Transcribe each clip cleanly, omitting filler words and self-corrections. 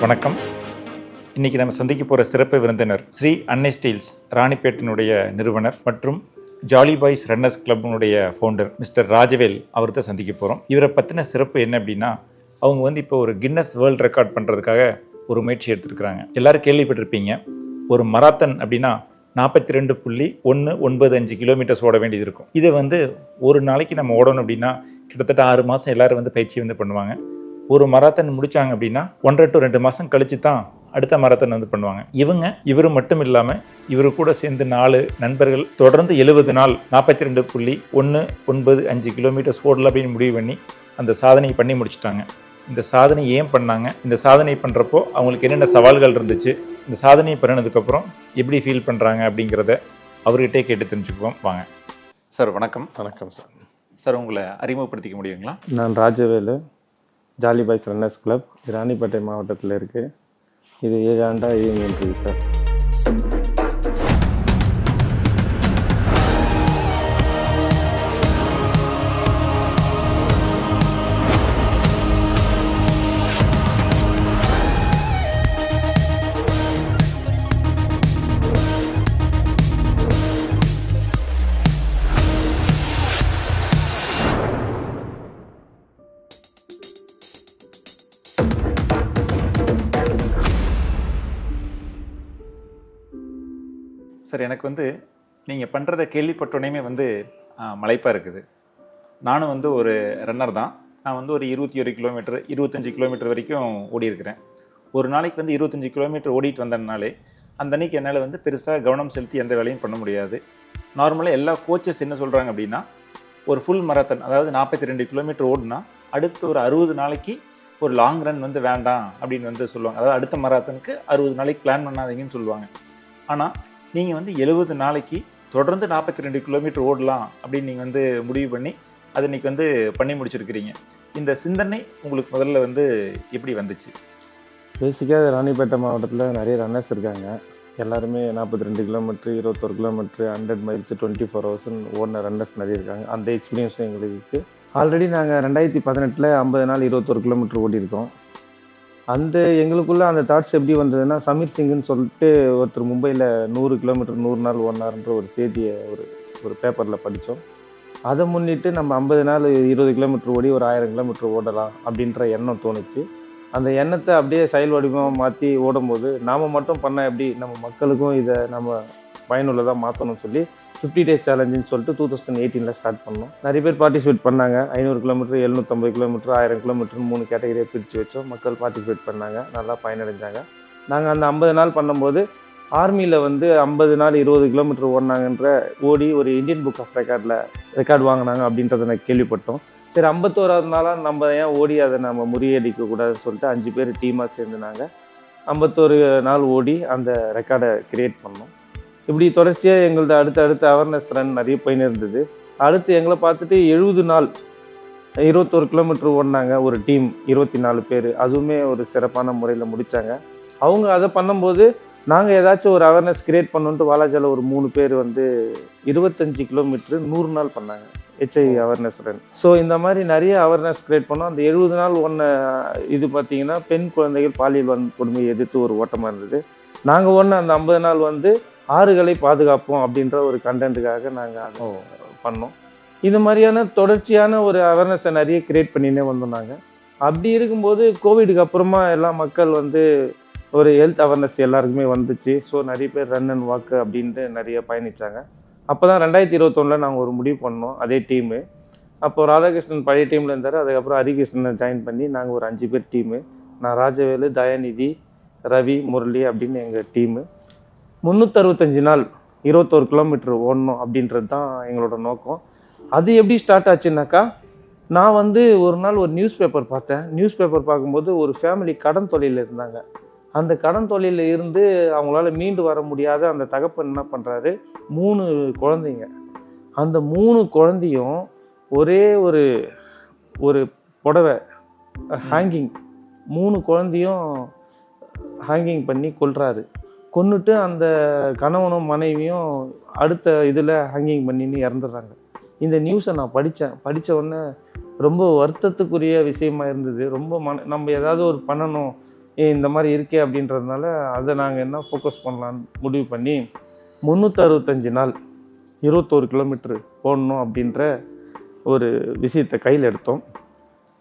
வணக்கம். இன்றைக்கி நம்ம சந்திக்க போகிற சிறப்பு விருந்தினர் ஸ்ரீ அன்னை ஸ்டீல்ஸ் ராணிப்பேட்டினுடைய நிறுவனர் மற்றும் ஜாலி பாய்ஸ் ரன்னர்ஸ் கிளப்பினுடைய ஃபவுண்டர் மிஸ்டர் ராஜவேல் அவர்கிட்ட சந்திக்க போகிறோம். இவரை பற்றின சிறப்பு என்ன அப்படின்னா, அவங்க இப்போ ஒரு கின்னஸ் வேர்ல்டு ரெக்கார்ட் பண்ணுறதுக்காக ஒரு முயற்சி எடுத்துருக்குறாங்க. எல்லோரும் கேள்விப்பட்டிருப்பீங்க, ஒரு மராத்தன் அப்படின்னா 42.195 கிலோமீட்டர்ஸ் ஓட வேண்டியது இருக்கும். இதை ஒரு நாளைக்கு நம்ம ஓடணும் அப்படின்னா கிட்டத்தட்ட 6 மாதம் எல்லோரும் பயிற்சி பண்ணுவாங்க. ஒரு மராத்தன் முடித்தாங்க அப்படின்னா 1.5 to 2 மாதம் கழித்து தான் அடுத்த மராத்தன் பண்ணுவாங்க. இவர் மட்டும் இல்லாமல் இவரு கூட சேர்ந்து 4 நண்பர்கள் தொடர்ந்து 70 நாள் 42.195 கிலோமீட்டர்ஸ் ஓடலாம் அப்படின்னு முடிவு பண்ணி அந்த சாதனையை பண்ணி முடிச்சிட்டாங்க. இந்த சாதனை ஏன் பண்ணாங்க, இந்த சாதனை பண்ணுறப்போ அவங்களுக்கு என்னென்ன சவால்கள் இருந்துச்சு, இந்த சாதனையை பண்ணினதுக்கப்புறம் எப்படி ஃபீல் பண்ணுறாங்க அப்படிங்கிறத அவர்கிட்டே கேட்டு தெரிஞ்சுக்குவோம். வாங்க சார். வணக்கம். வணக்கம் சார். சார், உங்களை அறிமுகப்படுத்திக்க முடியுங்களா? நான் Rajavelu, jolly boys runners club, Ranipet மாவட்டத்தில் இருக்குது. இது 7 ஆண்டாக இயங்கிட்டு சார். சார், எனக்கு நீங்கள் பண்ணுறதை கேள்விப்பட்டோன்னே மலைப்பாக இருக்குது. நானும் ஒரு ரன்னர் தான். நான் ஒரு 21 கிலோமீட்டர் 25 கிலோமீட்டர் வரைக்கும் ஓடி இருக்கிறேன். ஒரு நாளைக்கு 25 கிலோமீட்டர் ஓடிட்டு வந்தனாலே அந்த அன்றைக்கி என்னால் பெருசாக கவனம் செலுத்தி எந்த வேலையும் பண்ண முடியாது. நார்மலாக எல்லா கோச்சஸ் என்ன சொல்கிறாங்க அப்படின்னா, ஒரு ஃபுல் மராத்தன், அதாவது 42 கிலோமீட்டர் ஓடுனா அடுத்து ஒரு 60 நாளைக்கு ஒரு லாங் ரன் வேண்டாம் அப்படின்னு சொல்லுவாங்க. அதாவது அடுத்த மராத்தனுக்கு 60 நாளைக்கு பிளான் பண்ணாதீங்கன்னு சொல்லுவாங்க. ஆனால் நீங்கள் 70 நாளைக்கு தொடர்ந்து 42 கிலோமீட்டர் ஓடலாம் அப்படின்னு நீங்கள் முடிவு பண்ணி அதை இன்றைக்கி பண்ணி முடிச்சிருக்கிறீங்க. இந்த சிந்தனை உங்களுக்கு முதல்ல எப்படி வந்துச்சு? பேசிக்காக ராணிப்பேட்டை மாவட்டத்தில் நிறைய ரன்னர்ஸ் இருக்காங்க. எல்லாருமே 42 கிலோமீட்டர் 21 கிலோமீட்டர் 100 மைல்ஸ் 24 hours ஓடின ரன்னர்ஸ் நிறைய இருக்காங்க. அந்த எக்ஸ்பீரியன்ஸும் எங்களுக்கு இருக்குது. ஆல்ரெடி நாங்கள் 2018 50 நாள் 21 கிலோமீட்டர் ஓடிருக்கோம். அந்த எங்களுக்குள்ளே அந்த தாட்ஸ் எப்படி வந்ததுன்னா, சமீர் சிங்குன்னு சொல்லிட்டு ஒருத்தர் மும்பையில் 100 கிலோமீட்டர் 100 நாள் ஓடினார்ன்ற ஒரு செய்தியை ஒரு பேப்பரில் படித்தோம். அதை முன்னிட்டு நம்ம 50 நாள் 20 கிலோமீட்டர் ஓடி ஒரு 1000 கிலோமீட்டர் ஓடலாம் அப்படின்ற எண்ணம் தோணுச்சு. அந்த எண்ணத்தை அப்படியே செயல் வடிவமாக மாற்றி ஓடும்போது நாம் மட்டும் பண்ணால் எப்படி, நம்ம மக்களுக்கும் இதை நம்ம பயனுள்ளதாக மாற்றணும்னு சொல்லி 50 days சேலஞ்சுன்னு சொல்லிட்டு 2018 ஸ்டார்ட் பண்ணோம். நிறைய பேர் பார்ட்டிசிபேட் பண்ணாங்க. 500 கிலோமீட்டர் 750 கிலோமீட்டர் 1000 கிலோமீட்டர் 3 கேட்டகரியை பிரித்து வச்சோம். மக்கள் பார்ட்டிசிபேட் பண்ணாங்க, நல்லா பயனடைஞ்சாங்க. நாங்கள் அந்த 50 நாள் பண்ணும்போது ஆர்மியில் 50 நாள் 20 கிலோமீட்டர் ஓடினாங்கன்ற ஓடி ஒரு இந்தியன் புக் ஆஃப் ரெக்கார்டு வாங்கினாங்க அப்படின்றத நான் கேள்விப்பட்டோம். சரி, 51வது நாளாக நம்ம ஏன் ஓடி அதை நம்ம முறியடிக்கக்கூடாதுன்னு சொல்லிட்டு 5 பேர் டீமாக சேர்ந்து நாங்கள் 51 நாள் ஓடி அந்த ரெக்கார்டை கிரியேட் பண்ணோம். இப்படி தொடர்ச்சியாக எங்களது அடுத்த அவேர்னஸ் ரன் நிறைய போயின்னு இருந்தது. அடுத்து எங்களை பார்த்துட்டு 70 நாள் 21 கிலோமீட்டர் ஓடினாங்க ஒரு டீம், 24 பேர். அதுவுமே ஒரு சிறப்பான முறையில் முடித்தாங்க. அவங்க அதை பண்ணும்போது நாங்கள் ஏதாச்சும் ஒரு அவேர்னஸ் கிரியேட் பண்ணணுன்ட்டு வாலாஜாவில் ஒரு 3 பேர் 25 கிலோமீட்டர் 100 நாள் பண்ணாங்க HIV அவேர்னஸ் ரன். ஸோ இந்த மாதிரி நிறைய அவேர்னஸ் கிரியேட் பண்ணோம். அந்த 70 நாள் இது பார்த்திங்கன்னா பெண் குழந்தைகள் பாலியல் வன்கொடுமையை எதிர்த்து ஒரு ஓட்டமாக இருந்தது. நாங்கள் அந்த 50 நாள் ஆறுகளை பாதுகாப்போம் அப்படின்ற ஒரு கண்டென்ட்டுக்காக நாங்கள் அதை பண்ணோம். இது மாதிரியான தொடர்ச்சியான ஒரு அவேர்னஸை நிறைய கிரியேட் பண்ணினே வந்தோம் நாங்கள். அப்படி இருக்கும்போது கோவிடுக்கு அப்புறமா எல்லா மக்கள் ஒரு ஹெல்த் அவேர்னஸ் எல்லாருக்குமே வந்துச்சு. ஸோ நிறைய பேர் ரன் அண்ட் வாக்கு அப்படின்ட்டு நிறைய பயணித்தாங்க. அப்போ தான் 2021 நாங்கள் ஒரு முடிவு பண்ணோம். அதே டீமு அப்போது ராதாகிருஷ்ணன் பழைய டீமில் இருந்தார். அதுக்கப்புறம் ஹரிகிருஷ்ணனை ஜாயின் பண்ணி நாங்கள் ஒரு 5 பேர் டீமு. நான் ராஜவேலு, தயாநிதி, ரவி, முரளி அப்படின்னு எங்கள் டீமு. 365 நாள் 21 கிலோமீட்டர் ஓடணும் அப்படின்றது தான் எங்களோட நோக்கம். அது எப்படி ஸ்டார்ட் ஆச்சுன்னாக்கா, நான் ஒரு நாள் ஒரு நியூஸ் பேப்பர் பார்த்தேன். நியூஸ் பேப்பர் பார்க்கும்போது ஒரு ஃபேமிலி கடன் தொழிலில் இருந்தாங்க. அந்த கடன் தொழிலில் இருந்து அவங்களால மீண்டு வர முடியாத அந்த தகப்பன் என்ன பண்ணுறாரு, 3 குழந்தைங்க. அந்த 3 குழந்தையும் ஒரே ஒரு புடவை ஹேங்கிங், 3 குழந்தையும் ஹேங்கிங் பண்ணி கொல்றாரு. கொன்னுட்டு அந்த கணவனும் மனைவியும் அடுத்த இதில் ஹேங்கிங் பண்ணின்னு இறந்துடுறாங்க. இந்த நியூஸை நான் படித்த உடனே ரொம்ப வருத்தத்துக்குரிய விஷயமா இருந்தது. ரொம்ப நம்ம ஏதாவது ஒரு பண்ணணும், இந்த மாதிரி இருக்கே அப்படின்றதுனால அதை நாங்கள் என்ன ஃபோக்கஸ் பண்ணலான்னு முடிவு பண்ணி 365 நாள் 21 கிலோமீட்டர் போடணும் அப்படின்ற ஒரு விஷயத்தை கையில் எடுத்தோம்.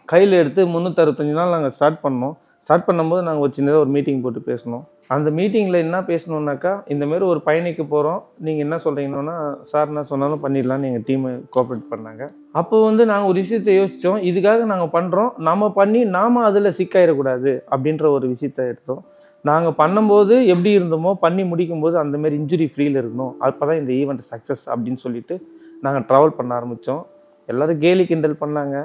கையில் எடுத்து 365 நாள் நாங்கள் ஸ்டார்ட் பண்ணோம். ஸ்டார்ட் பண்ணும்போது நாங்கள் ஒரு சின்னதாக ஒரு மீட்டிங் போட்டு பேசினோம். அந்த மீட்டிங்கில் என்ன பேசணுன்னாக்கா, இந்தமாரி ஒரு பயணிக்க போகிறோம், நீங்கள் என்ன சொல்கிறீங்கன்னா சார் என்ன சொன்னாலும் பண்ணிடலான்னு எங்கள் டீமை கோஆப்ரேட் பண்ணாங்க. அப்போ வந்து நாங்கள் ஒரு விஷயத்தை யோசித்தோம், இதுக்காக நாங்கள் பண்ணுறோம், நம்ம பண்ணி நாம் அதில் சிக்காயிடக்கூடாது அப்படின்ற ஒரு விஷயத்தை எடுத்தோம். நாங்கள் பண்ணும்போது எப்படி இருந்தோமோ பண்ணி முடிக்கும்போது அந்தமாரி இன்ஜுரி ஃப்ரீயில் இருக்கணும், அப்போ தான் இந்த ஈவெண்ட் சக்ஸஸ் அப்படின்னு சொல்லிட்டு நாங்கள் ட்ராவல் பண்ண ஆரம்பித்தோம். எல்லோரும் கேலி கிண்டல் பண்ணாங்க.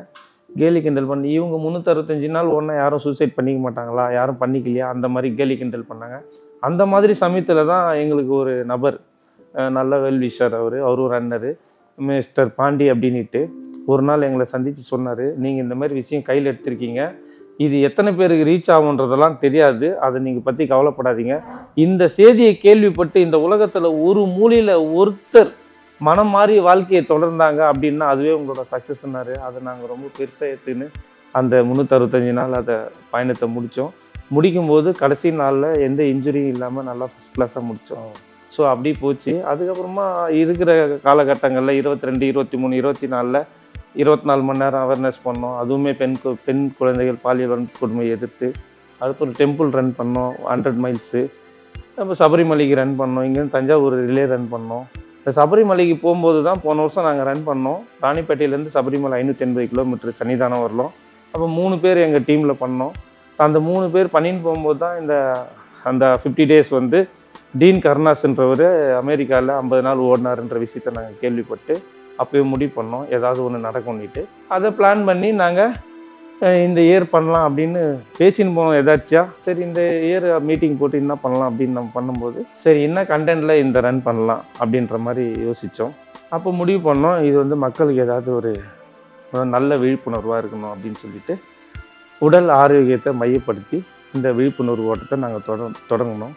கேலி கிண்டல் பண்ணி இவங்க 365 நாள் ஒன்றா யாரும் சூசைட் பண்ணிக்க மாட்டாங்களா, யாரும் பண்ணிக்கலையா, அந்த மாதிரி கேலி கிண்டல் பண்ணாங்க. அந்த மாதிரி சமயத்தில் தான் எங்களுக்கு ஒரு நபர், நல்ல வெல்விஷர், அவரும் ரன்னரு, மிஸ்டர் பாண்டி அப்படின்ட்டு ஒரு நாள் எங்களை சந்தித்து சொன்னார், நீங்கள் இந்த மாதிரி விஷயம் கையில் எடுத்திருக்கீங்க, இது எத்தனை பேருக்கு ரீச் ஆகுன்றதெல்லாம் தெரியாது, அதை நீங்கள் பற்றி கவலைப்படாதீங்க. இந்த செய்தியை கேள்விப்பட்டு இந்த உலகத்தில் ஒரு மூலையில் ஒருத்தர் மனம் மாறி வாழ்க்கையை தொடர்ந்தாங்க அப்படின்னா அதுவே உங்களோட சக்ஸஸ்னாரு. அதை நாங்கள் ரொம்ப பெருசாக எடுத்துன்னு அந்த 365 நாள் அதை பயணத்தை முடித்தோம். முடிக்கும்போது கடைசி நாளில் எந்த இன்ஜுரியும் இல்லாமல் நல்லா ஃபஸ்ட் கிளாஸாக முடித்தோம். ஸோ அப்படி போச்சு. அதுக்கப்புறமா இருக்கிற காலகட்டங்களில் 22, 23, 24 24 மணி நேரம் அவேர்னஸ் பண்ணோம். அதுவுமே பெண் குழந்தைகள் பாலியல் வன்கொடுமை எதிர்த்து. அதுக்கப்புறம் டெம்பிள் ரன் பண்ணோம் 100 மைல்ஸு. நம்ம சபரிமலைக்கு ரன் பண்ணோம். இங்கேருந்து தஞ்சாவூர் ரிலே ரன் பண்ணோம். இந்த சபரிமலைக்கு போகும்போது தான் போன வருஷம் நாங்கள் ரன் பண்ணோம். ராணிப்பேட்டையிலேருந்து சபரிமலை 580 கிலோமீட்டர் சன்னிதானம் வரலாம். அப்போ 3 பேர் எங்கள் டீமில் பண்ணோம். அந்த 3 பேர் பண்ணின்னு போகும்போது தான் அந்த 50 டேஸ் வந்து டீன் கருணாஸ்ன்றவர் அமெரிக்காவில் 50 நாள் ஓடினார்ன்ற விஷயத்தை நாங்கள் கேள்விப்பட்டு அப்போயே முடிவு பண்ணோம் ஏதாவது ஒன்று நடக்கும்னுட்டு. அதை பிளான் பண்ணி நாங்கள் இந்த இயர் பண்ணலாம் அப்படின்னு பேசின்னு போனோம் எதாச்சியா. சரி இந்த இயர் மீட்டிங் போட்டு என்ன பண்ணலாம் அப்படின்னு நம்ம பண்ணும்போது சரி என்ன கண்டென்ட்டில் இந்த ரன் பண்ணலாம் அப்படின்ற மாதிரி யோசித்தோம். அப்போ முடிவு பண்ணோம் இது வந்து மக்களுக்கு ஏதாவது ஒரு நல்ல விழிப்புணர்வாக இருக்கணும் அப்படின்னு சொல்லிட்டு உடல் ஆரோக்கியத்தை மையப்படுத்தி இந்த விழிப்புணர்வு ஓட்டத்தை நாங்கள் தொடங்கினோம்.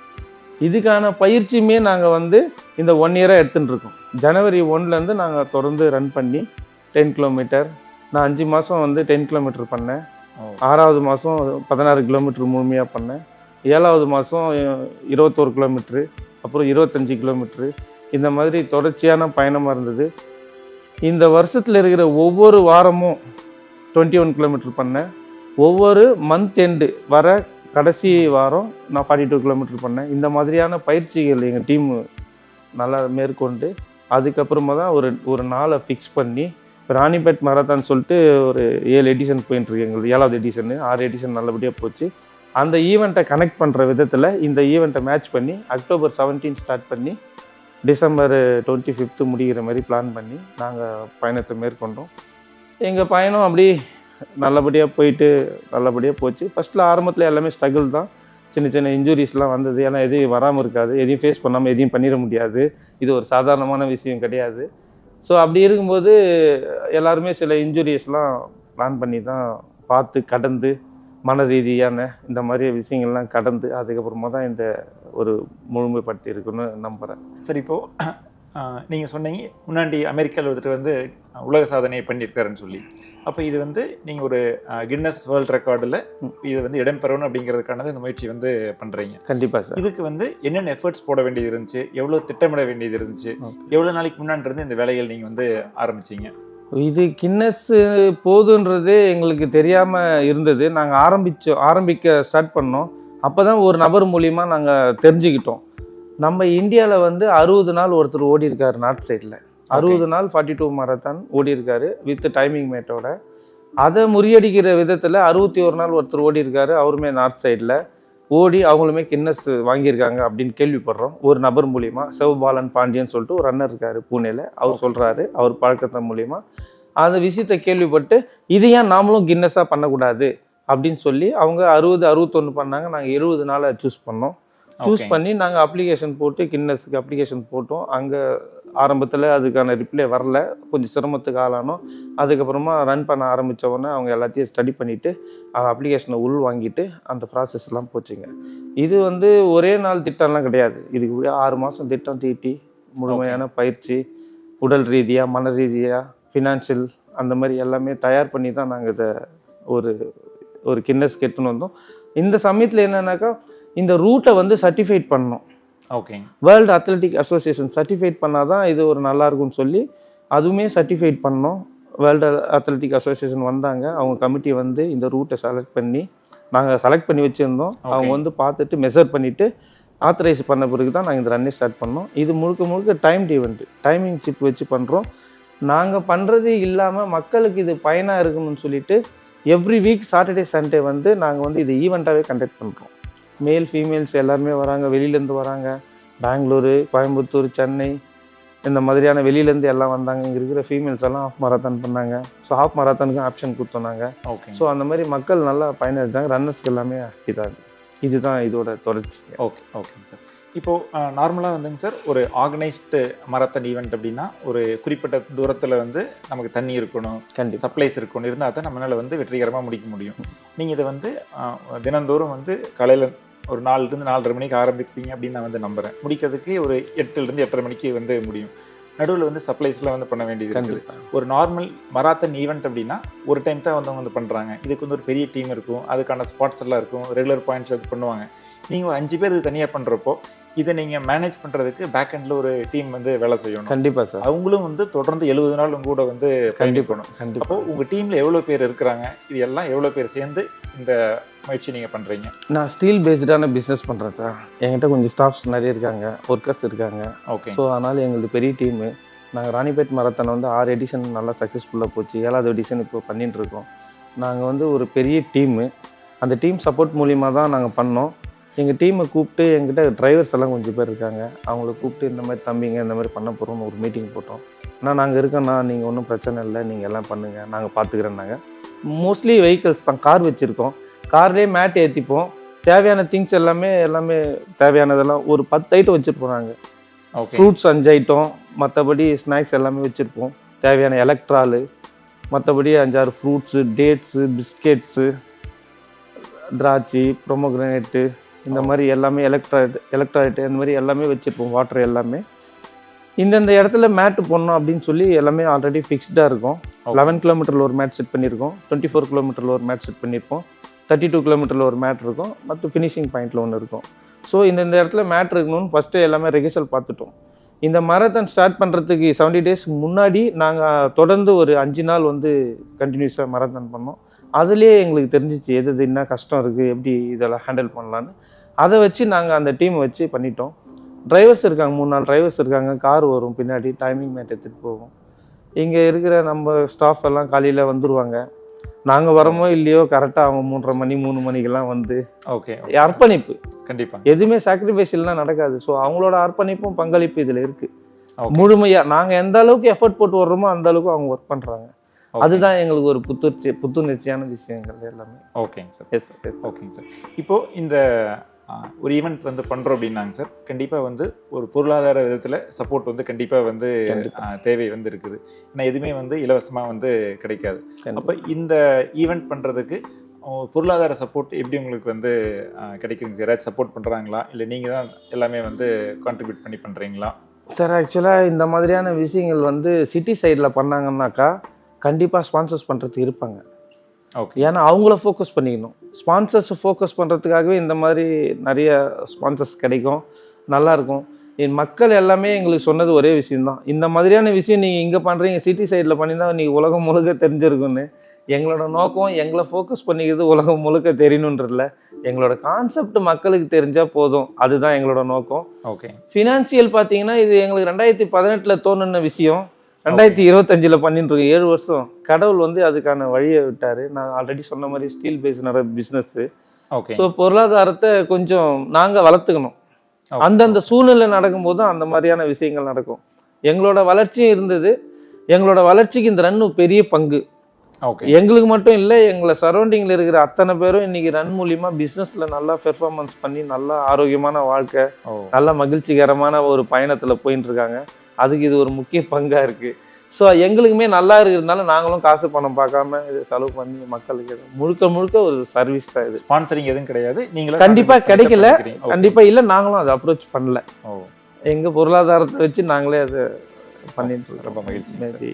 இதுக்கான பயிற்சியுமே நாங்கள் வந்து இந்த 1 இயராக எடுத்துகிட்டு இருக்கோம். ஜனவரி 1லேருந்து நாங்கள் தொடர்ந்து ரன் பண்ணி 10 கிலோமீட்டர். நான் 5 மாதம் வந்து 10 கிலோமீட்டர் பண்ணேன். 6வது மாதம் 16 கிலோமீட்டர் முழுமையாக பண்ணேன். 7வது மாதம் 21 கிலோமீட்ரு, அப்புறம் 25 கிலோமீட்ரு. இந்த மாதிரி தொடர்ச்சியான பயணமாக இருந்தது. இந்த வருஷத்தில் இருக்கிற ஒவ்வொரு வாரமும் 21 கிலோமீட்டர் பண்ணேன். ஒவ்வொரு மந்த் எண்டு வர கடைசி வாரம் நான் 42 கிலோமீட்டர் பண்ணேன். இந்த மாதிரியான பயிற்சிகள் எங்கள் டீமு நல்லா மேற்கொண்டு அதுக்கப்புறமா தான் ஒரு நாளை ஃபிக்ஸ் பண்ணி ராணிப்பேட் மராத்தான் சொல்லிட்டு ஒரு 7 எடிஷன் போயிட்டுருக்கு. எங்களுக்கு 7வது எடிஷனு 6 எடிஷன் நல்லபடியாக போச்சு. அந்த ஈவெண்ட்டை கனெக்ட் பண்ணுற விதத்தில் இந்த ஈவெண்ட்டை மேட்ச் பண்ணி அக்டோபர் 17 ஸ்டார்ட் பண்ணி டிசம்பர் 25 முடிகிற மாதிரி பிளான் பண்ணி நாங்கள் பயணத்தை மேற்கொண்டோம். எங்கள் பயணம் அப்படி நல்லபடியாக போச்சு. ஃபஸ்ட்டில் ஆரம்பத்தில் எல்லாமே ஸ்ட்ரகிள் தான். சின்ன இன்ஜுரிஸ்லாம் வந்தது. ஏன்னா எதையும் வராமல் இருக்காது, எதையும் ஃபேஸ் பண்ணாமல் எதையும் பண்ணிட முடியாது. இது ஒரு சாதாரணமான விஷயம் கிடையாது. ஸோ அப்படி இருக்கும்போது எல்லாருமே சில இன்ஜுரிஸ்லாம் பிளான் பண்ணி தான் பார்த்து கடந்து மன ரீதியான இந்த மாதிரி விஷயங்கள்லாம் கடந்து அதுக்கப்புறமா தான் இந்த ஒரு முழுமைப்படுத்தி இருக்குன்னு நம்புகிறேன். சரி, இப்போது நீங்கள் சொன்னீங்க முன்னாடி அமெரிக்காவில் வந்துட்டு வந்து உலக சாதனையை பண்ணியிருக்காருன்னு சொல்லி. அப்போ இது வந்து நீங்கள் ஒரு கின்னஸ் வேர்ல்ட் ரெக்கார்டில் இது வந்து இடம் பெறணும் அப்படிங்கிறதுக்கானது இந்த முயற்சி வந்து பண்ணுறீங்க. கண்டிப்பாக சார். இதுக்கு வந்து என்னென்ன எஃபர்ட்ஸ் போட வேண்டியது இருந்துச்சு, எவ்வளோ திட்டமிட வேண்டியது இருந்துச்சு, எவ்வளோ நாளைக்கு முன்னாடி இருந்து இந்த வேலைகள் நீங்கள் வந்து ஆரம்பிச்சிங்க? இது கின்னஸ் போதுன்றதே எங்களுக்கு தெரியாமல் இருந்தது. நாங்கள் ஆரம்பிக்க ஸ்டார்ட் பண்ணோம். அப்போ தான் ஒரு நபர் மூலிமா நாங்கள் தெரிஞ்சுக்கிட்டோம். நம்ம இந்தியாவில் வந்து 60 நாள் ஒருத்தர் ஓடி இருக்காரு நார்த் சைடில். 60 நாள் 42 மராத்தான் ஓடி இருக்காரு வித் டைமிங் மேட்டோட. அதை முறியடிக்கிற விதத்தில் 61 நாள் ஒருத்தர் ஓடி இருக்காரு, அவருமே நார்த் சைடில் ஓடி அவங்களுமே கின்னஸ் வாங்கியிருக்காங்க அப்படின்னு கேள்விப்படுறோம். ஒரு நபர் மூலிமா சிவபாலன் பாண்டியன் சொல்லிட்டு ஒரு ரன்னர் இருக்கார் பூனேல, அவர் சொல்கிறாரு. அவர் பழக்கத்தின் மூலிமா அந்த விஷயத்தை கேள்விப்பட்டு இது ஏன் நாமளும் கின்னஸாக பண்ணக்கூடாது அப்படின்னு சொல்லி அவங்க 61 பண்ணாங்க. நாங்கள் 70 நாளை சூஸ் பண்ணோம். சூஸ் பண்ணி நாங்கள் அப்ளிகேஷன் போட்டு கின்னஸுக்கு அப்ளிகேஷன் போட்டோம். அங்கே ஆரம்பத்தில் அதுக்கான ரிப்ளை வரல, கொஞ்சம் சிரமத்துக்கு ஆளானோம். அதுக்கப்புறமா ரன் பண்ண ஆரம்பித்தவொடனே அவங்க எல்லாத்தையும் ஸ்டடி பண்ணிவிட்டு அப்ளிகேஷனை உள் வாங்கிட்டு அந்த ப்ராசஸ்லாம் போச்சுங்க. இது வந்து ஒரே நாள் திட்டம்லாம் கிடையாது. இதுக்கு 6 மாதம் திட்டம் தீட்டி முழுமையான பயிற்சி, உடல் ரீதியாக மன ரீதியாக ஃபினான்ஷியல் அந்த மாதிரி எல்லாமே தயார் பண்ணி தான் நாங்கள் இதை ஒரு கின்னஸ் கெட்டுன்னு வந்தோம். இந்த சமயத்தில் என்னன்னாக்கா இந்த ரூட்டை வந்து சர்டிஃபைட் பண்ணணும். ஓகேங்க. வேர்ல்டு அத்லெட்டிக் அசோசியேஷன் சர்டிஃபைட் பண்ணால் தான் இது ஒரு நல்லா இருக்கும்னு சொல்லி அதுவுமே சர்டிஃபைட் பண்ணோம். வேர்ல்டு அத்லெட்டிக் அசோசியேஷன் வந்தாங்க, அவங்க கமிட்டி வந்து இந்த ரூட்டை செலக்ட் பண்ணி நாங்கள் செலக்ட் பண்ணி வச்சுருந்தோம். அவங்க வந்து பார்த்துட்டு மெஷர் பண்ணிவிட்டு ஆத்தரைஸ் பண்ண பிறகு தான் நாங்கள் இந்த ரன்னை ஸ்டார்ட் பண்ணோம். இது முழுக்க முழுக்க டைம்டு ஈவெண்ட்டு, டைமிங் சிப் வச்சு பண்ணுறோம். நாங்கள் பண்ணுறது இல்லாமல் மக்களுக்கு இது பயனாக இருக்கணும்னு சொல்லிட்டு எவ்ரி வீக் சாட்டர்டே சண்டே வந்து நாங்கள் வந்து இது ஈவெண்ட்டாகவே கண்டக்ட் பண்ணுறோம். மேல் ஃபீமேல்ஸ் எல்லாருமே வராங்க, வெளியிலேருந்து வராங்க. பெங்களூரு, கோயம்புத்தூர், சென்னை இந்த மாதிரியான வெளியிலேருந்து எல்லாம் வந்தாங்க. இங்கே இருக்கிற ஃபீமேல்ஸ் எல்லாம் ஹாஃப் மாரத்தான் பண்ணாங்க. ஸோ ஹாஃப் மாரத்தானுக்கு ஆப்ஷன் கொடுத்தோன்னாங்க. ஓகே. ஸோ அந்த மாதிரி மக்கள் நல்லா பயனடைஞ்சாங்க. ரன்னர்ஸ்க்கு எல்லாமே இதாகுது. இதுதான் இதோட தொடர்ச்சி. ஓகே. ஓகேங்க சார். இப்போது நார்மலாக வந்துங்க சார், ஒரு ஆர்கனைஸ்டு மராத்தான் ஈவெண்ட் அப்படின்னா ஒரு குறிப்பிட்ட தூரத்தில் வந்து நமக்கு தண்ணி இருக்கணும், கண்டிப்பாக சப்ளைஸ் இருக்கணும், இருந்தால் தான் நம்மளால் வந்து வெற்றிகரமாக முடிக்க முடியும். நீங்கள் இதை வந்து தினந்தோறும் வந்து காலையில் ஒரு 4லேருந்து 4:30 மணிக்கு ஆரம்பிப்பீங்க அப்படின்னு நான் வந்து நம்புகிறேன். முடிக்கிறதுக்கு ஒரு 8லேருந்து 8:30 மணிக்கு வந்து முடியும். நடுவில் வந்து சப்ளைஸ்லாம் வந்து பண்ண வேண்டியது இருக்குது. ஒரு நார்மல் மராத்தான் ஈவெண்ட் அப்படின்னா ஒரு டைம் தான் வந்து அவங்க வந்து பண்ணுறாங்க. இதுக்கு வந்து ஒரு பெரிய டீம் இருக்கும், அதுக்கான ஸ்பாட்ஸ் எல்லாம் இருக்கும், ரெகுலர் பாயிண்ட்ஸ் அது பண்ணுவாங்க. நீங்கள் ஒரு 5 பேர் இது தனியாக பண்ணுறப்போ இதை நீங்கள் மேனேஜ் பண்ணுறதுக்கு பேக் எண்டில் ஒரு டீம் வந்து வேலை செய்யணும். கண்டிப்பாக சார். அவங்களும் வந்து தொடர்ந்து 70 நாள் உங்க கூட வந்து பயணிக்கணும். கண்டிப்பாக. அப்போது உங்கள் டீமில் எவ்வளோ பேர் இருக்கிறாங்க, இது எல்லாம் எவ்வளோ பேர் சேர்ந்து இந்த முயற்சி நீங்கள் பண்ணுறீங்க? நான் ஸ்டீல் பேஸ்டான பிஸ்னஸ் பண்ணுறேன் சார். என்கிட்ட கொஞ்சம் ஸ்டாஃப்ஸ் நிறைய இருக்காங்க, ஒர்க்கர்ஸ் இருக்காங்க. ஓகே. ஸோ அதனால் எங்களுக்கு பெரிய டீமு. நாங்கள் ராணிப்பேட் மராத்தானை வந்து 6 எடிஷன் நல்லா சக்ஸஸ்ஃபுல்லாக போச்சு. 7வது எடிஷன் இப்போ பண்ணிட்டுருக்கோம். நாங்கள் வந்து ஒரு பெரிய டீமு. அந்த டீம் சப்போர்ட் மூலிமா தான் நாங்கள் பண்ணோம். எங்கள் டீமை கூப்பிட்டு எங்கிட்ட டிரைவர்ஸ் எல்லாம் கொஞ்சம் பேர் இருக்காங்க, அவங்கள கூப்பிட்டு இந்த மாதிரி தம்பிங்க இந்த மாதிரி பண்ண போகிறோம்னு ஒரு மீட்டிங் போட்டோம். ஆனால் நாங்கள் இருக்கோண்ணா, நீங்கள் ஒன்றும் பிரச்சனை இல்லை, நீங்கள் எல்லாம் பண்ணுங்கள், நாங்கள் பார்த்துக்கிறேன்னாங்க. மோஸ்ட்லி வெஹிக்கிள்ஸ் தான், கார் வச்சுருக்கோம். கார்லேயே மேட் ஏற்றிப்போம். தேவையான திங்ஸ் எல்லாமே தேவையானதெல்லாம் ஒரு 10 ஐட்டம் வச்சுருப்போம். நாங்கள் ஃப்ரூட்ஸ் 5 ஐட்டம், மற்றபடி ஸ்நாக்ஸ் எல்லாமே வச்சுருப்போம். தேவையான எலக்ட்ராலு, மற்றபடி 5-6 ஃப்ரூட்ஸு, டேட்ஸு, பிஸ்கெட்ஸு, திராட்சை, ப்ரொமோகிரனேட்டு, இந்த மாதிரி எல்லாமே எலக்ட்ராய்ட் இந்த மாதிரி எல்லாமே வச்சுருப்போம். வாட்டர் எல்லாமே இந்தந்த இடத்துல மேட்டு போடணும் அப்படின்னு சொல்லி எல்லாமே ஆல்ரெடி ஃபிக்ஸ்டாக இருக்கும். 11 கிலோமீட்டரில் ஒரு மேட் செட் பண்ணியிருக்கோம், 24 கிலோமீட்டரில் ஒரு மேட் செட் பண்ணியிருப்போம், 32 கிலோமீட்டரில் ஒரு மேட் இருக்கும், மற்றும் ஃபினிஷிங் பாயிண்டில் ஒன்று இருக்கும். ஸோ இந்த இடத்துல மேட் இருக்கணும்னு ஃபஸ்ட்டு எல்லாமே ரெகிஸ்டர் பார்த்துட்டோம். இந்த மராத்தான் ஸ்டார்ட் பண்ணுறதுக்கு 70 டேஸ் முன்னாடி நாங்கள் தொடர்ந்து ஒரு 5 நாள் வந்து கண்டினியூஸாக மராத்தான் பண்ணோம். அதுலேயே எங்களுக்கு தெரிஞ்சிச்சு எது என்ன கஷ்டம் இருக்குது, எப்படி இதெல்லாம் ஹேண்டில் பண்ணலான்னு. அதை வச்சு நாங்கள் அந்த டீமை வச்சு பண்ணிட்டோம். டிரைவர்ஸ் இருக்காங்க, 3-4 டிரைவர்ஸ் இருக்காங்க. கார் வரும் பின்னாடி, டைமிங் மேட் எடுத்துகிட்டு போகும். இங்கே இருக்கிற நம்ம ஸ்டாஃப் எல்லாம் காலையில் வந்துடுவாங்க. நாங்கள் வரமோ இல்லையோ கரெக்டாக அவங்க 3:30 மணி 3 மணிக்கெல்லாம் வந்து ஓகே அர்ப்பணிப்பு. கண்டிப்பாக எதுவுமே சாக்ரிஃபைஸ் இல்லைனா நடக்காது. ஸோ அவங்களோட அர்ப்பணிப்பும் பங்களிப்பு இதில் இருக்குது. முழுமையாக நாங்கள் எந்த அளவுக்கு எஃபர்ட் போட்டு வர்றோமோ அந்த அளவுக்கு அவங்க ஒர்க் பண்ணுறாங்க. அதுதான் எங்களுக்கு ஒரு புத்துணர்ச்சியான விஷயங்கள் எல்லாமே. ஓகேங்க சார். எஸ் ஓகேங்க சார். இப்போது இந்த ஒரு ஈவெண்ட் வந்து பண்ணுறோம் அப்படின்னாங்க சார், கண்டிப்பாக வந்து ஒரு பொருளாதார விதத்தில் சப்போர்ட் வந்து கண்டிப்பாக வந்து தேவை வந்து இருக்குது. ஏன்னா எதுவுமே வந்து இலவசமாக வந்து கிடைக்காது. அப்போ இந்த ஈவெண்ட் பண்ணுறதுக்கு பொருளாதார சப்போர்ட் எப்படி உங்களுக்கு வந்து கிடைக்குதுங்க சார்? யாராச்சும் சப்போர்ட் பண்ணுறாங்களா, இல்லை நீங்கள் தான் எல்லாமே வந்து கான்ட்ரிபியூட் பண்ணி பண்ணுறீங்களா? சார் ஆக்சுவலாக இந்த மாதிரியான விஷயங்கள் வந்து சிட்டி சைடில் பண்ணாங்கன்னாக்கா கண்டிப்பாக ஸ்பான்சர்ஸ் பண்ணுறதுக்கு இருப்பாங்க. ஓகே. ஏன்னா அவங்கள ஃபோக்கஸ் பண்ணிக்கணும். ஸ்பான்சர்ஸை ஃபோக்கஸ் பண்ணுறதுக்காகவே இந்த மாதிரி நிறைய ஸ்பான்சர்ஸ் கிடைக்கும், நல்லாயிருக்கும். என் மக்கள் எல்லாமே எங்களுக்கு சொன்னது ஒரே விஷயந்தான், இந்த மாதிரியான விஷயம் நீங்கள் இங்கே பண்ணுறீங்க, சிட்டி சைடில் பண்ணினா நீங்கள் உலகம் முழுக்க தெரிஞ்சிருக்குன்னு. எங்களோட நோக்கம் எங்களை ஃபோக்கஸ் பண்ணிக்கிறது உலகம் முழுக்க தெரியணுன்றதில்ல, எங்களோட கான்செப்ட் மக்களுக்கு தெரிஞ்சால் போதும், அதுதான் எங்களோட நோக்கம். ஓகே. ஃபினான்சியல் பார்த்தீங்கன்னா இது எங்களுக்கு 2018 தோணுன விஷயம், 2025 பண்ணிட்டு இருக்கோம். 7 வருஷம். கடவுள் வந்து அதுக்கான வழியை விட்டார். நான் ஆல்ரெடி சொன்ன மாதிரி steel based business. Okay. So பொருளாதாரத்தை கொஞ்சம் நாங்கள் வளர்த்துக்கணும். அந்தந்த சூழ்நிலை நடக்கும்போது தான் அந்த மாதிரியான விஷயங்கள் நடக்கும். எங்களோட வளர்ச்சியும் இருந்தது. எங்களோட வளர்ச்சிக்கு இந்த ரன் பெரிய பங்கு. ஓகே. எங்களுக்கு மட்டும் இல்லை, எங்களை சரௌண்டிங்கில் இருக்கிற அத்தனை பேரும் இன்னைக்கு ரன் மூலிமா பிஸ்னஸில் நல்லா பெர்ஃபார்மன்ஸ் பண்ணி நல்லா ஆரோக்கியமான வாழ்க்கை, நல்ல மகிழ்ச்சிகரமான ஒரு பயணத்தில் போயின்னு இருக்காங்க. அதுக்கு இது ஒரு முக்கிய பங்காக இருக்குது. ஸோ எங்களுக்குமே நல்லா இருக்கிறதுனால நாங்களும் காசு பணம் பார்க்காம இதை செலவு பண்ணி மக்களுக்கு முழுக்க ஒரு சர்வீஸ் தான் இது. ஸ்பான்சரிங் எதுவும் கிடையாது. நீங்கள் கண்டிப்பாக கிடைக்கல, கண்டிப்பாக இல்லை, நாங்களும் அதை அப்ரோச் பண்ணல. எங்கள் பொருளாதாரத்தை வச்சு நாங்களே அதை பண்ணிட்டு ரொம்ப மகிழ்ச்சி.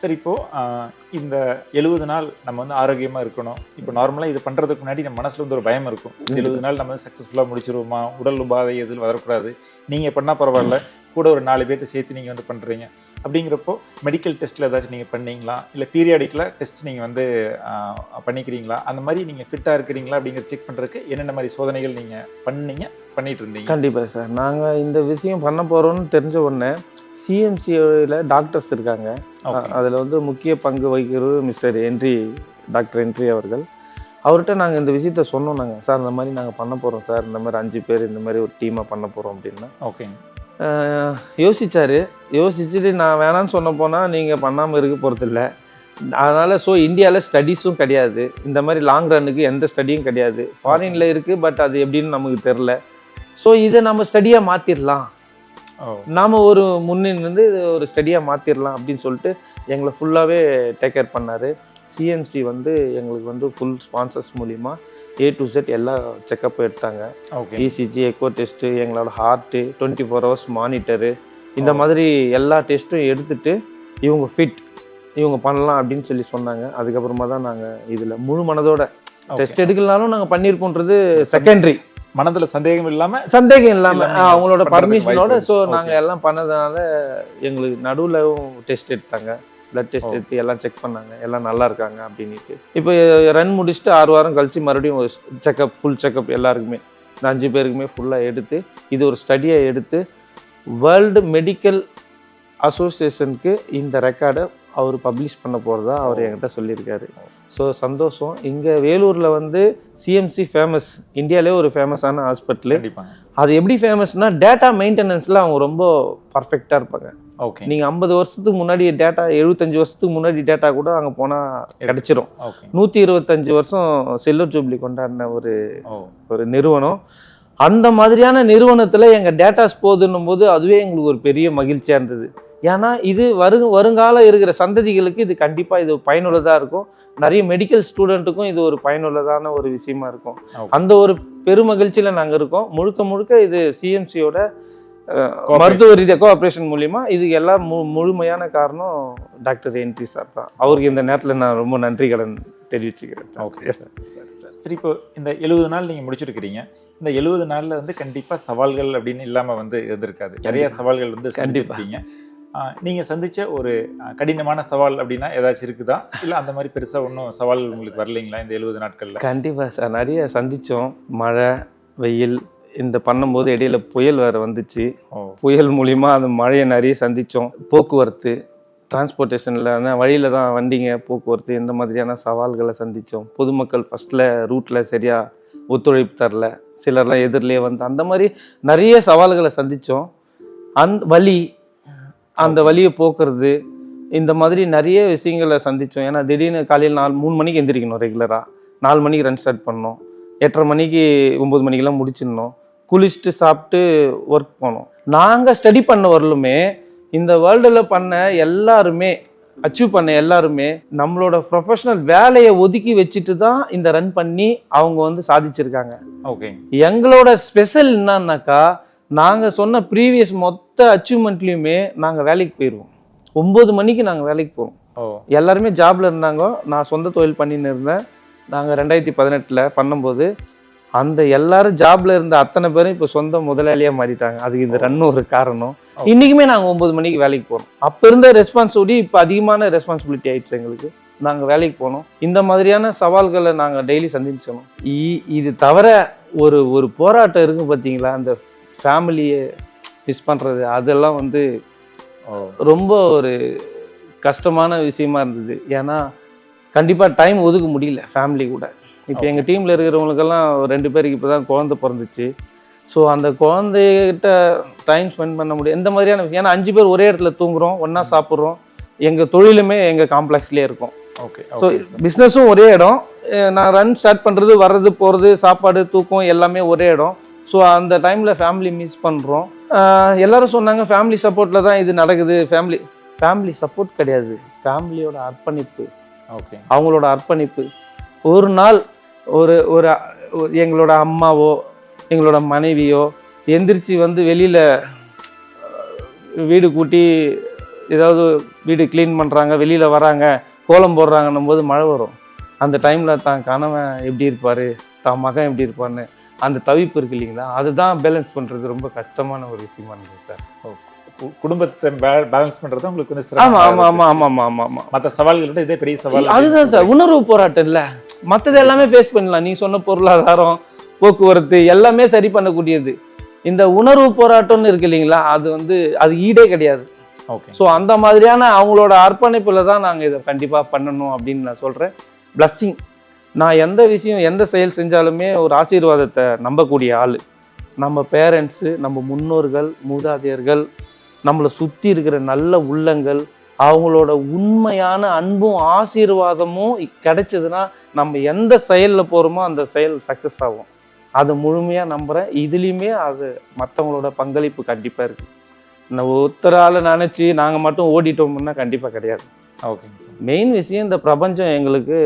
சார் இப்போது இந்த 70 நாள் நம்ம வந்து ஆரோக்கியமாக இருக்கணும். இப்போ நார்மலாக இது பண்ணுறதுக்கு முன்னாடி நம்ம மனசில் வந்து ஒரு பயம் இருக்கும். 70 நாள் நம்ம வந்து சக்ஸஸ்ஃபுல்லாக முடிச்சிருவோமா, உடல் உபாதை எதுவும் வரக்கூடாது, நீங்கள் பண்ணால் பரவாயில்ல, கூட ஒரு 4 பேர்த்த சேர்த்து நீங்கள் வந்து பண்ணுறீங்க அப்படிங்கிறப்போ மெடிக்கல் டெஸ்ட்டில் ஏதாச்சும் நீங்கள் பண்ணீங்களா, இல்லை பீரியாடிக்கில் டெஸ்ட் நீங்கள் வந்து பண்ணிக்கிறீங்களா, அந்த மாதிரி நீங்கள் ஃபிட்டாக இருக்கிறீங்களா அப்படிங்கிற செக் பண்ணுறதுக்கு என்னென்ன மாதிரி சோதனைகள் நீங்கள் பண்ணிட்டு இருந்தீங்க? கண்டிப்பாக சார். நாங்கள் இந்த விஷயம் பண்ண போகிறோம்னு தெரிஞ்ச உடனே சிஎம்சியில் டாக்டர்ஸ் இருக்காங்க. அதில் வந்து முக்கிய பங்கு வகிக்கிறது டாக்டர் என்ட்ரி அவர்கள். அவர்கிட்ட நாங்கள் இந்த விஷயத்த சொன்னோம். நாங்கள் சார் இந்த மாதிரி நாங்கள் பண்ண போகிறோம் சார், இந்த மாதிரி 5 பேர் இந்த மாதிரி ஒரு டீமாக பண்ண போகிறோம் அப்படின்னா ஓகே யோசிச்சுட்டு நான் வேணான்னு சொன்ன போனால் நீங்கள் பண்ணாமல் இருக்க போகிறதில்ல. அதனால் இந்தியாவில் ஸ்டடீஸும் கிடையாது, இந்த மாதிரி லாங் ரன்னுக்கு எந்த ஸ்டடியும் கிடையாது. ஃபாரினில் இருக்குது, பட் அது எப்படின்னு நமக்கு தெரில. இதை நம்ம ஸ்டடியாக மாற்றிடலாம், நாம் ஒரு முன்னிருந்து இது ஒரு ஸ்டடியாக மாற்றிடலாம் அப்படின்னு சொல்லிட்டு எங்களை ஃபுல்லாகவே டேக் கேர் பண்ணார். சிஎம்சி வந்து எங்களுக்கு வந்து ஃபுல் ஸ்பான்சர்ஸ் மூலிமா A to Z எல்லா செக்கப்பும் எடுத்தாங்க. இசிஜி, எக்கோ டெஸ்ட்டு, எங்களோட ஹார்ட்டு, 24 hours மானிட்டரு, இந்த மாதிரி எல்லா டெஸ்ட்டும் எடுத்துட்டு இவங்க இவங்க பண்ணலாம் அப்படின்னு சொல்லி சொன்னாங்க. அதுக்கப்புறமா தான் நாங்கள் இதில் முழு மனதோட டெஸ்ட் எடுக்கலனாலும் நாங்கள் பண்ணியிருக்கோன்றது செகண்டரி. மனதில் சந்தேகம் இல்லாமல் அவங்களோட பர்மிஷனோட நாங்கள் எல்லாம் பண்ணதுனால எங்களுக்கு நடுவுலவும் டெஸ்ட் எடுத்தாங்க, பிளட் டெஸ்ட் எடுத்து எல்லாம் செக் பண்ணாங்க, எல்லாம் நல்லா இருக்காங்க அப்படின்ட்டு. இப்போ ரன் முடிச்சுட்டு 6 வாரம் கழிச்சு மறுபடியும் ஒரு செக்கப், ஃபுல் செக்கப் எல்லாருக்குமே, இந்த 5 பேருக்குமே ஃபுல்லாக எடுத்து இது ஒரு ஸ்டடியாக எடுத்து வேர்ல்டு மெடிக்கல் அசோசியேஷனுக்கு இந்த ரெக்கார்டை அவர் பப்ளிஷ் பண்ண போகிறதா அவர் என்கிட்ட சொல்லியிருக்காரு. சந்தோஷம். இங்கே வேலூரில் வந்து சிஎம்சி ஃபேமஸ், இந்தியாவிலே ஒரு ஃபேமஸான ஹாஸ்பிட்டலு. அது எப்படி ஃபேமஸ்னா டேட்டா மெயின்டெனன்ஸில் அவங்க ரொம்ப பர்ஃபெக்டாக இருப்பாங்க. நீங்கள் 50 வருஷத்துக்கு முன்னாடி டேட்டா, 75 வருஷத்துக்கு முன்னாடி டேட்டா கூட அங்கே போனால் கிடச்சிரும். 125 வருஷம் சில்வர் ஜூப்ளி கொண்டாடின ஒரு நிறுவனம். அந்த மாதிரியான நிறுவனத்தில் எங்கள் டேட்டாஸ் போதுன்னும் போது அதுவே எங்களுக்கு ஒரு பெரிய மகிழ்ச்சியாக இருந்தது. ஏன்னா இது வருங்கால இருக்கிற சந்ததிகளுக்கு இது கண்டிப்பாக இது பயனுள்ளதாக இருக்கும். நிறைய மெடிக்கல் ஸ்டூடெண்ட்டுக்கும் இது ஒரு பயனுள்ளதான ஒரு விஷயமா இருக்கும். அந்த ஒரு பெருமகிழ்ச்சியில் நாங்கள் இருக்கோம். முழுக்க இது சிஎம்சியோட மருத்துவ ரீதியாக கோஆப்ரேஷன் மூலிமா இது எல்லாம் முழுமையான காரணம் டாக்டர் என்ட்ரி சார் தான். அவருக்கு இந்த நேரத்தில் நான் ரொம்ப நன்றி கடன் தெரிவிச்சுக்கிறேன். Okay sir. சரி, இப்போ இந்த 70 நாள் நீங்கள் முடிச்சிருக்கிறீங்க. இந்த 70 நாளில் வந்து கண்டிப்பாக சவால்கள் அப்படின்னு இல்லாமல் வந்து இருந்திருக்காது. நிறைய சவால்கள் வந்து சந்திச்சிருப்பீங்க. நீங்கள் சந்தித்த ஒரு கடினமான சவால் அப்படின்னா ஏதாச்சும் இருக்குதா, இல்லை அந்த மாதிரி பெருசாக ஒன்றும் சவால்கள் உங்களுக்கு வரலைங்களா இந்த 70 நாட்களில்? கண்டிப்பாக சார், நிறைய சந்தித்தோம். மழை, வெயில், இந்த பண்ணும்போது இடையில புயல் வேறு வந்துச்சு. புயல் மூலிமா அந்த மழையை நிறைய சந்தித்தோம். போக்குவரத்து, டிரான்ஸ்போர்ட்டேஷனில் வழியில் தான் வண்டிங்க, போக்குவரத்து, இந்த மாதிரியான சவால்களை சந்தித்தோம். பொதுமக்கள் ஃபஸ்ட்டில் ரூட்டில் சரியாக ஒத்துழைப்பு தரல, சிலர்லாம் எதிரிலே வந்து, அந்த மாதிரி நிறைய சவால்களை சந்தித்தோம். அந்த வழியை போக்குறது, இந்த மாதிரி நிறைய விஷயங்களை சந்தித்தோம். ஏன்னா திடீர்னு காலையில் 3 மணிக்கு எந்திரிக்கணும், ரெகுலராக 4 மணிக்கு ரன் ஸ்டார்ட் பண்ணோம், 8:30 மணிக்கு 9 மணிக்கெல்லாம் முடிச்சிடணும், குளிச்சுட்டு சாப்பிட்டு ஒர்க் போனோம். நாங்கள் ஸ்டடி பண்ண வரலுமே இந்த வேர்ல்டில் பண்ண எல்லாருமே, அச்சீவ் பண்ண எல்லாருமே நம்மளோட ப்ரொஃபஷனல் வேலையை ஒதுக்கி வச்சுட்டு தான் இந்த ரன் பண்ணி அவங்க வந்து சாதிச்சிருக்காங்க. எங்களோட ஸ்பெஷல் என்னன்னாக்கா, நாங்கள் சொன்ன ப்ரீவியஸ் மொத்த அச்சீவ்மெண்ட்லேயுமே நாங்கள் வேலைக்கு போயிடுவோம். 9 மணிக்கு நாங்கள் வேலைக்கு போவோம். எல்லாருமே ஜாப்ல இருந்தாங்க, நான் சொந்த தொழில் பண்ணின்னு இருந்தேன். நாங்கள் 2018 பண்ணும்போது அந்த எல்லாரும் ஜாப்ல இருந்த அத்தனை பேரும் இப்போ சொந்த முதலாளியாக மாறிட்டாங்க. அதுக்கு இந்த ரன் ஒரு காரணம். இன்றைக்குமே நாங்கள் 9 மணிக்கு வேலைக்கு போகிறோம். அப்போ இருந்த ரெஸ்பான்சிபிலிட்டி இப்போ அதிகமான ரெஸ்பான்சிபிலிட்டி ஆயிடுச்சு எங்களுக்கு. நாங்கள் வேலைக்கு போனோம். இந்த மாதிரியான சவால்களை நாங்கள் டெய்லி சந்திச்சோம். இது தவிர ஒரு போராட்டம் இருக்குது பார்த்தீங்களா, அந்த ஃபேமிலியை மிஸ் பண்ணுறது, அதெல்லாம் வந்து ரொம்ப ஒரு கஷ்டமான விஷயமா இருந்தது. ஏன்னா கண்டிப்பாக டைம் ஒதுக்க முடியல ஃபேமிலி கூட. இப்போ எங்கள் டீமில் இருக்கிறவங்களுக்கெல்லாம் 2 பேருக்கு இப்போ தான் குழந்தை பிறந்துச்சு. அந்த குழந்தைகிட்ட டைம் ஸ்பெண்ட் பண்ண முடியும், இந்த மாதிரியான விஷயம். ஏன்னா 5 பேர் ஒரே இடத்துல தூங்குறோம், ஒன்றா சாப்பிட்றோம். எங்கள் தொழிலுமே எங்கள் காம்ப்ளெக்ஸ்லேயே இருக்கும். பிஸ்னஸும் ஒரே இடம். நான் ரன் ஸ்டார்ட் பண்ணுறது, வர்றது, போகிறது, சாப்பாடு, தூக்கம் எல்லாமே ஒரே இடம். அந்த டைமில் ஃபேமிலி மிஸ் பண்ணுறோம். எல்லாரும் சொன்னாங்க ஃபேமிலி சப்போர்ட்டில் தான் இது நடக்குது. ஃபேமிலி சப்போர்ட் கிடையாது, ஃபேமிலியோட அர்ப்பணிப்பு, அவங்களோட அர்ப்பணிப்பு. ஒரு நாள் ஒரு எங்களோட அம்மாவோ எங்களோட மனைவியோ எந்திரிச்சு வந்து வெளியில் வீடு கூட்டி ஏதாவது வீடு க்ளீன் பண்ணுறாங்க, வெளியில் வராங்க, கோலம் போடுறாங்கன்னும் போது மழை வரும். அந்த டைமில் தான் கணவன் எப்படி இருப்பார், தான் மகன் எப்படி இருப்பான்னு அந்த தவிப்பு இருக்கு இல்லைங்களா, அதுதான் பேலன்ஸ் பண்ணுறது ரொம்ப கஷ்டமான ஒரு விஷயமா இருந்துச்சு சார். குடும்பத்தை பேலன்ஸ் பண்றது உங்களுக்கு வந்து ஆமாம் ஆமாம் ஆமாம் ஆமாம் ஆமாம் ஆமாம். மற்ற சவால்களோட இதே பெரிய சவால். அதுதான் சார் உணர்வு போராட்டம் இல்லை, மற்றது எல்லாமே ஃபேஸ் பண்ணலாம். நீ சொன்ன பொருளாதாரம், போக்குவரத்து எல்லாமே சரி பண்ணக்கூடியது. இந்த உணர்வு போராட்டம்னு இருக்கு இல்லைங்களா, அது வந்து அது ஈடே கிடையாது. ஓகே. ஸோ அந்த மாதிரியான அவங்களோட அர்ப்பணிப்பில் தான் நாங்கள் இதை கண்டிப்பாக பண்ணணும் அப்படின்னு நான் சொல்கிறேன். பிளஸ்ஸிங், நான் எந்த விஷயம் எந்த செயல் செஞ்சாலுமே ஒரு ஆசீர்வாதத்தை நம்பக்கூடிய ஆள். நம்ம பேரண்ட்ஸு, நம்ம முன்னோர்கள், மூதாதையர்கள், நம்மளை சுற்றி இருக்கிற நல்ல உள்ளங்கள், அவங்களோட உண்மையான அன்பும் ஆசீர்வாதமும் கிடைச்சதுன்னா நம்ம எந்த செயலில் போகிறோமோ அந்த செயல் சக்ஸஸ் ஆகும். அதை முழுமையாக நம்புகிறேன். இதுலேயுமே அது மற்றவங்களோட பங்களிப்பு கண்டிப்பாக இருக்குது. நான் ஒருத்தரால் நினச்சி நாங்கள் மட்டும் ஓடிட்டோம்னா கண்டிப்பாக கிடையாது. ஓகேங்க சார். மெயின் விஷயம் இந்த பிரபஞ்சம் எங்களுக்கு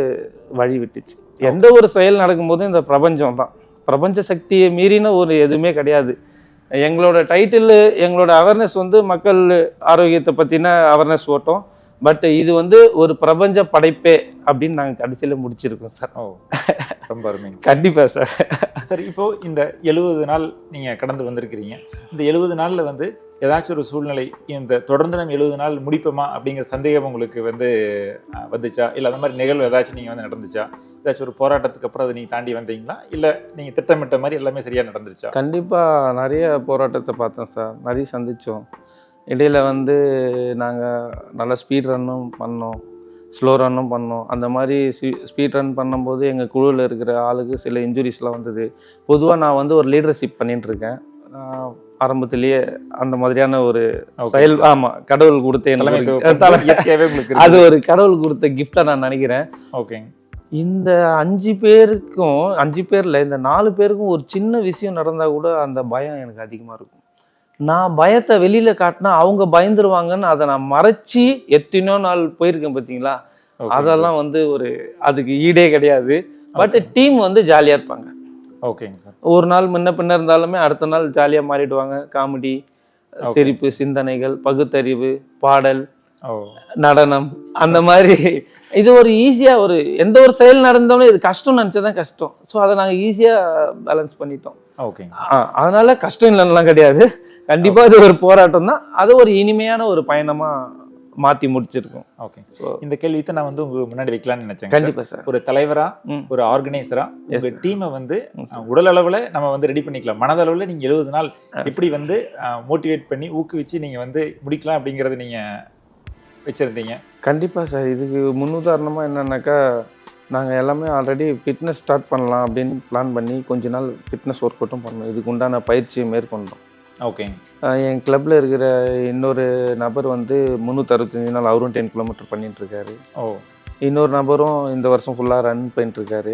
வழி விட்டுச்சு. எந்த ஒரு செயல் நடக்கும்போதும் இந்த பிரபஞ்சம் தான், பிரபஞ்ச சக்தியை மீறின ஒரு எதுவுமே கிடையாது. எங்களோட டைட்டில், எங்களோட அவேர்னஸ் வந்து மக்கள் ஆரோக்கியத்தை பற்றின அவேர்னஸ் ஓட்டம். பட் இது வந்து ஒரு பிரபஞ்ச படைப்பே அப்படின்னு நாங்கள் கடைசியில் முடிச்சிருக்கோம் சார். ஓ, ரொம்ப அருமைங்க. கண்டிப்பாக சார். சார், இப்போ இந்த 70 நாள் நீங்கள் கடந்து வந்திருக்கிறீங்க. இந்த 70 நாளில் வந்து ஏதாச்சும் ஒரு சூழ்நிலை, இந்த தொடர்ந்து நம்ம 70 நாள் முடிப்போமா அப்படிங்கிற சந்தேகம் உங்களுக்கு வந்து வந்துச்சா? இல்லை அந்த மாதிரி நிகழ்வு ஏதாச்சும் நீங்கள் வந்து நடந்துச்சா? ஏதாச்சும் ஒரு போராட்டத்துக்கு அப்புறம் அதை நீங்கள் தாண்டி வந்தீங்களா? இல்லை நீங்கள் திட்டமிட்ட மாதிரி எல்லாமே சரியாக நடந்துருச்சா? கண்டிப்பாக நிறைய போராட்டத்தை பார்த்தோம் சார், நிறைய சந்தித்தோம். இடையில் வந்து நாங்கள் நல்லா ஸ்பீட் ரன்னும் பண்ணோம், ஸ்லோ ரன்னும் பண்ணோம். அந்த மாதிரி ஸ்பீட் ரன் பண்ணும்போது எங்கள் குழுவில் இருக்கிற ஆளுக்கு சில இன்ஜுரிஸ்லாம் வந்தது. பொதுவாக நான் வந்து ஒரு லீடர்ஷிப் பண்ணிட்டுருக்கேன் ஆரம்பத்திலேயே. அந்த மாதிரியான ஒரு செயல், ஆமாம், கடவுள் கொடுத்த அது ஒரு கடவுள் கொடுத்த கிஃப்டாக நான் நினைக்கிறேன். ஓகே. இந்த 5 பேருக்கும், 5 பேரில் இந்த 4 பேருக்கும் ஒரு சின்ன விஷயம் நடந்தால் கூட அந்த பயம் எனக்கு அதிகமாக இருக்கும். நான் பயத்தை வெளியில் காட்டினா அவங்க பயந்துருவாங்கன்னு அதை நான் மறைச்சி எத்தனையோ நாள் போயிருக்கேன் பார்த்தீங்களா. அதெல்லாம் வந்து ஒரு அதுக்கு ஈடே கிடையாது. பட் டீம் வந்து ஜாலியாக இருப்பாங்க. ஓகேங்க சார். ஒரு நாள் முன்ன பின்ன இருந்தாலுமே அடுத்த நாள் ஜாலியாக மாறிடுவாங்க. காமெடி, சிரிப்பு, சிந்தனைகள், பகுத்தறிவு, பாடல், நடனம், அந்த மாதிரி. இது ஒரு ஈஸியாக ஒரு எந்த ஒரு செயல் நடந்தாலும் இது கஷ்டம் நினச்சதான் கஷ்டம். ஸோ அதை நாங்கள் ஈஸியாக பேலன்ஸ் பண்ணிட்டோம். ஓகே. அதனால கஷ்டம் இல்லைன்னுலாம் கிடையாது. கண்டிப்பாக இது ஒரு போராட்டம் தான். அது ஒரு இனிமையான ஒரு பயணமாக மாற்றி முடிச்சிருக்கோம். ஓகே. இந்த கேள்வியை நான் வந்து உங்களுக்கு முன்னாடி வைக்கலாம்னு நினைச்சேன். கண்டிப்பாக சார். ஒரு தலைவரா, ஒரு ஆர்கனைசரா, உங்க டீமை வந்து உடல் அளவில் நம்ம வந்து ரெடி பண்ணிக்கலாம். மனதளவில் நீங்கள் 70 நாள் எப்படி வந்து மோட்டிவேட் பண்ணி ஊக்குவிச்சு நீங்கள் வந்து முடிக்கலாம் அப்படிங்கிறது நீங்கள் வச்சுருந்தீங்க. கண்டிப்பாக சார். இதுக்கு முன்னுதாரணமாக என்னன்னாக்கா, நாங்கள் எல்லாமே ஆல்ரெடி ஃபிட்னஸ் ஸ்டார்ட் பண்ணலாம் அப்படின்னு பிளான் பண்ணி கொஞ்ச நாள் ஃபிட்னஸ் ஒர்க் அவுட்டும் பண்ணோம். இதுக்கு உண்டான பயிற்சியை மேற்கொண்டோம். ஓகே. என் கிளப்பில் இருக்கிற இன்னொரு நபர் வந்து 365 நாள் அவரும் 10 கிலோமீட்டர் பண்ணிட்டுருக்காரு. ஓ. இன்னொரு நபரும் இந்த வருஷம் ஃபுல்லாக ரன் பண்ணிட்டுருக்காரு.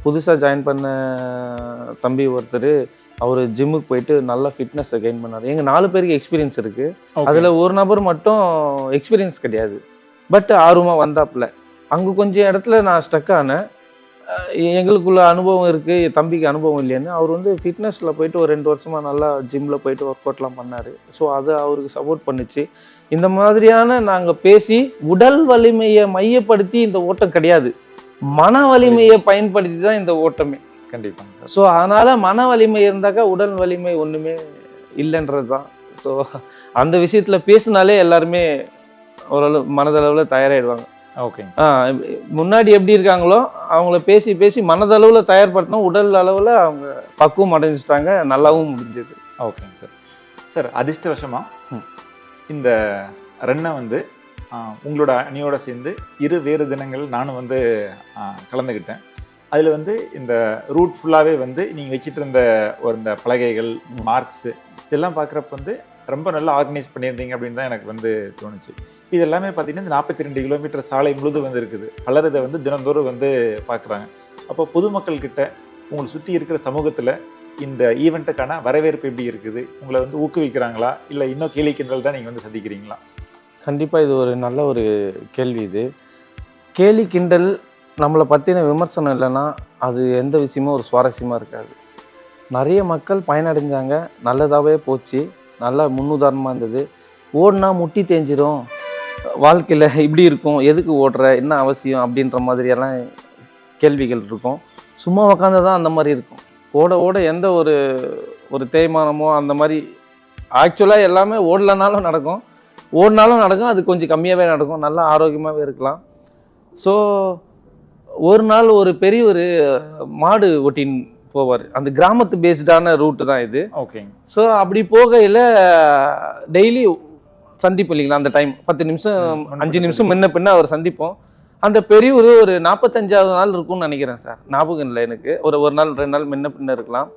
புதுசாக ஜாயின் பண்ண தம்பி ஒருத்தர், அவர் ஜிம்முக்கு போயிட்டு நல்லா ஃபிட்னஸை கெயின் பண்ணார். எங்கள் 4 பேருக்கு எக்ஸ்பீரியன்ஸ் இருக்குது. அதில் ஒரு நபர் மட்டும் எக்ஸ்பீரியன்ஸ் கிடையாது, பட் ஆர்வமாக வந்தாப்புல. அங்கே கொஞ்சம் இடத்துல நான் ஸ்டக் ஆனேன். எங்களுக்குள்ள அனுபவம் இருக்குது, தம்பிக்கு அனுபவம் இல்லைன்னு. அவர் வந்து ஃபிட்னஸில் போயிட்டு ஒரு 2 வருஷமாக நல்லா ஜிம்மில் போயிட்டு ஒர்க் அவுட்லாம் பண்ணார். ஸோ அது அவருக்கு சப்போர்ட் பண்ணிச்சு. இந்த மாதிரியான நாங்கள் பேசி உடல் வலிமையை மையப்படுத்தி இந்த ஓட்டம் கிடையாது, மன வலிமையை பயன்படுத்தி தான் இந்த ஓட்டமே. கண்டிப்பாங்க சார். ஸோ அதனால் மன வலிமை இருந்தாக்கா உடல் வலிமை ஒன்றுமே இல்லைன்றது தான். ஸோ அந்த விஷயத்தில் பேசினாலே எல்லாருமே ஓரளவு மனதளவில் தயாராகிடுவாங்க. ஓகேங்க. முன்னாடி எப்படி இருக்காங்களோ அவங்கள பேசி பேசி மனதளவில் தயார்படுத்தணும், உடல் அளவில் அவங்க பக்குவம் அடைஞ்சிட்டாங்க, நல்லாவும் முடிஞ்சது. ஓகேங்க சார். சார், அதிர்ஷ்டவசமாக இந்த ரன்னை வந்து உங்களோட அணியோடு சேர்ந்து 2 வேறு தினங்கள் நானும் வந்து கலந்துக்கிட்டேன். அதில் வந்து இந்த ரூட் ஃபுல்லாகவே வந்து நீங்கள் வச்சுட்டு இருந்த இந்த பலகைகள், மார்க்ஸு இதெல்லாம் பார்க்குறப்ப வந்து ரொம்ப நல்லா ஆர்கனைஸ் பண்ணியிருந்தீங்க அப்படின்னு தான் எனக்கு வந்து தோணுச்சு. இது எல்லாமே பார்த்தீங்கன்னா இந்த 42 கிலோமீட்டர் சாலை முழுதும் வந்து இருக்குது. பலர் இதை வந்து தினந்தோறும் வந்து பார்க்குறாங்க. அப்போ பொதுமக்கள்கிட்ட, உங்களை சுற்றி இருக்கிற சமூகத்தில் இந்த ஈவெண்ட்டுக்கான வரவேற்பு எப்படி இருக்குது? உங்களை வந்து ஊக்குவிக்கிறாங்களா, இல்லை இன்னும் கேலி கிண்டல் தான் நீங்கள் வந்து சந்திக்கிறீங்களா? கண்டிப்பாக இது ஒரு நல்ல ஒரு கேள்வி. இது கேலி கிண்டல் நம்மளை பற்றின விமர்சனம் இல்லைன்னா அது எந்த விஷயமும் ஒரு சுவாரஸ்யமாக இருக்காது. நிறைய மக்கள் பயனடைஞ்சாங்க, நல்லதாகவே போச்சு, நல்லா முன்னுதாரணமாக இருந்தது. ஓடினா முட்டி தேஞ்சிரும், வாழ்க்கையில் இப்படி இருக்கும், எதுக்கு ஓடுற, என்ன அவசியம் அப்படின்ற மாதிரியெல்லாம் கேள்விகள் இருக்கும். சும்மா உக்காந்து தான் அந்த மாதிரி இருக்கும். ஓட ஓட எந்த ஒரு தேய்மானமோ அந்த மாதிரி ஆக்சுவலாக எல்லாமே ஓடலனாலும் நடக்கும், ஓடினாலும் நடக்கும், அது கொஞ்சம் கம்மியாகவே நடக்கும், நல்லா ஆரோக்கியமாகவே இருக்கலாம். ஸோ ஒரு நாள் ஒரு பெரிய ஒரு மாடு ஓட்டின்னு போவார். அந்த கிராமத்து பேஸ்டான ரூட்டு தான் இது. ஓகேங்க. ஸோ அப்படி போகையில் டெய்லி சந்திப்பு இல்லைங்களா, அந்த டைம் 10 நிமிஷம் 5 நிமிஷம் முன்ன பின்ன அவர் சந்திப்போம். அந்த பெரியவர் ஒரு 45வது நாள் இருக்கும்னு நினைக்கிறேன் சார், ஞாபகம் இல்லை எனக்கு. ஒரு நாள் 2 நாள் முன்ன பின்ன இருக்கலாம்.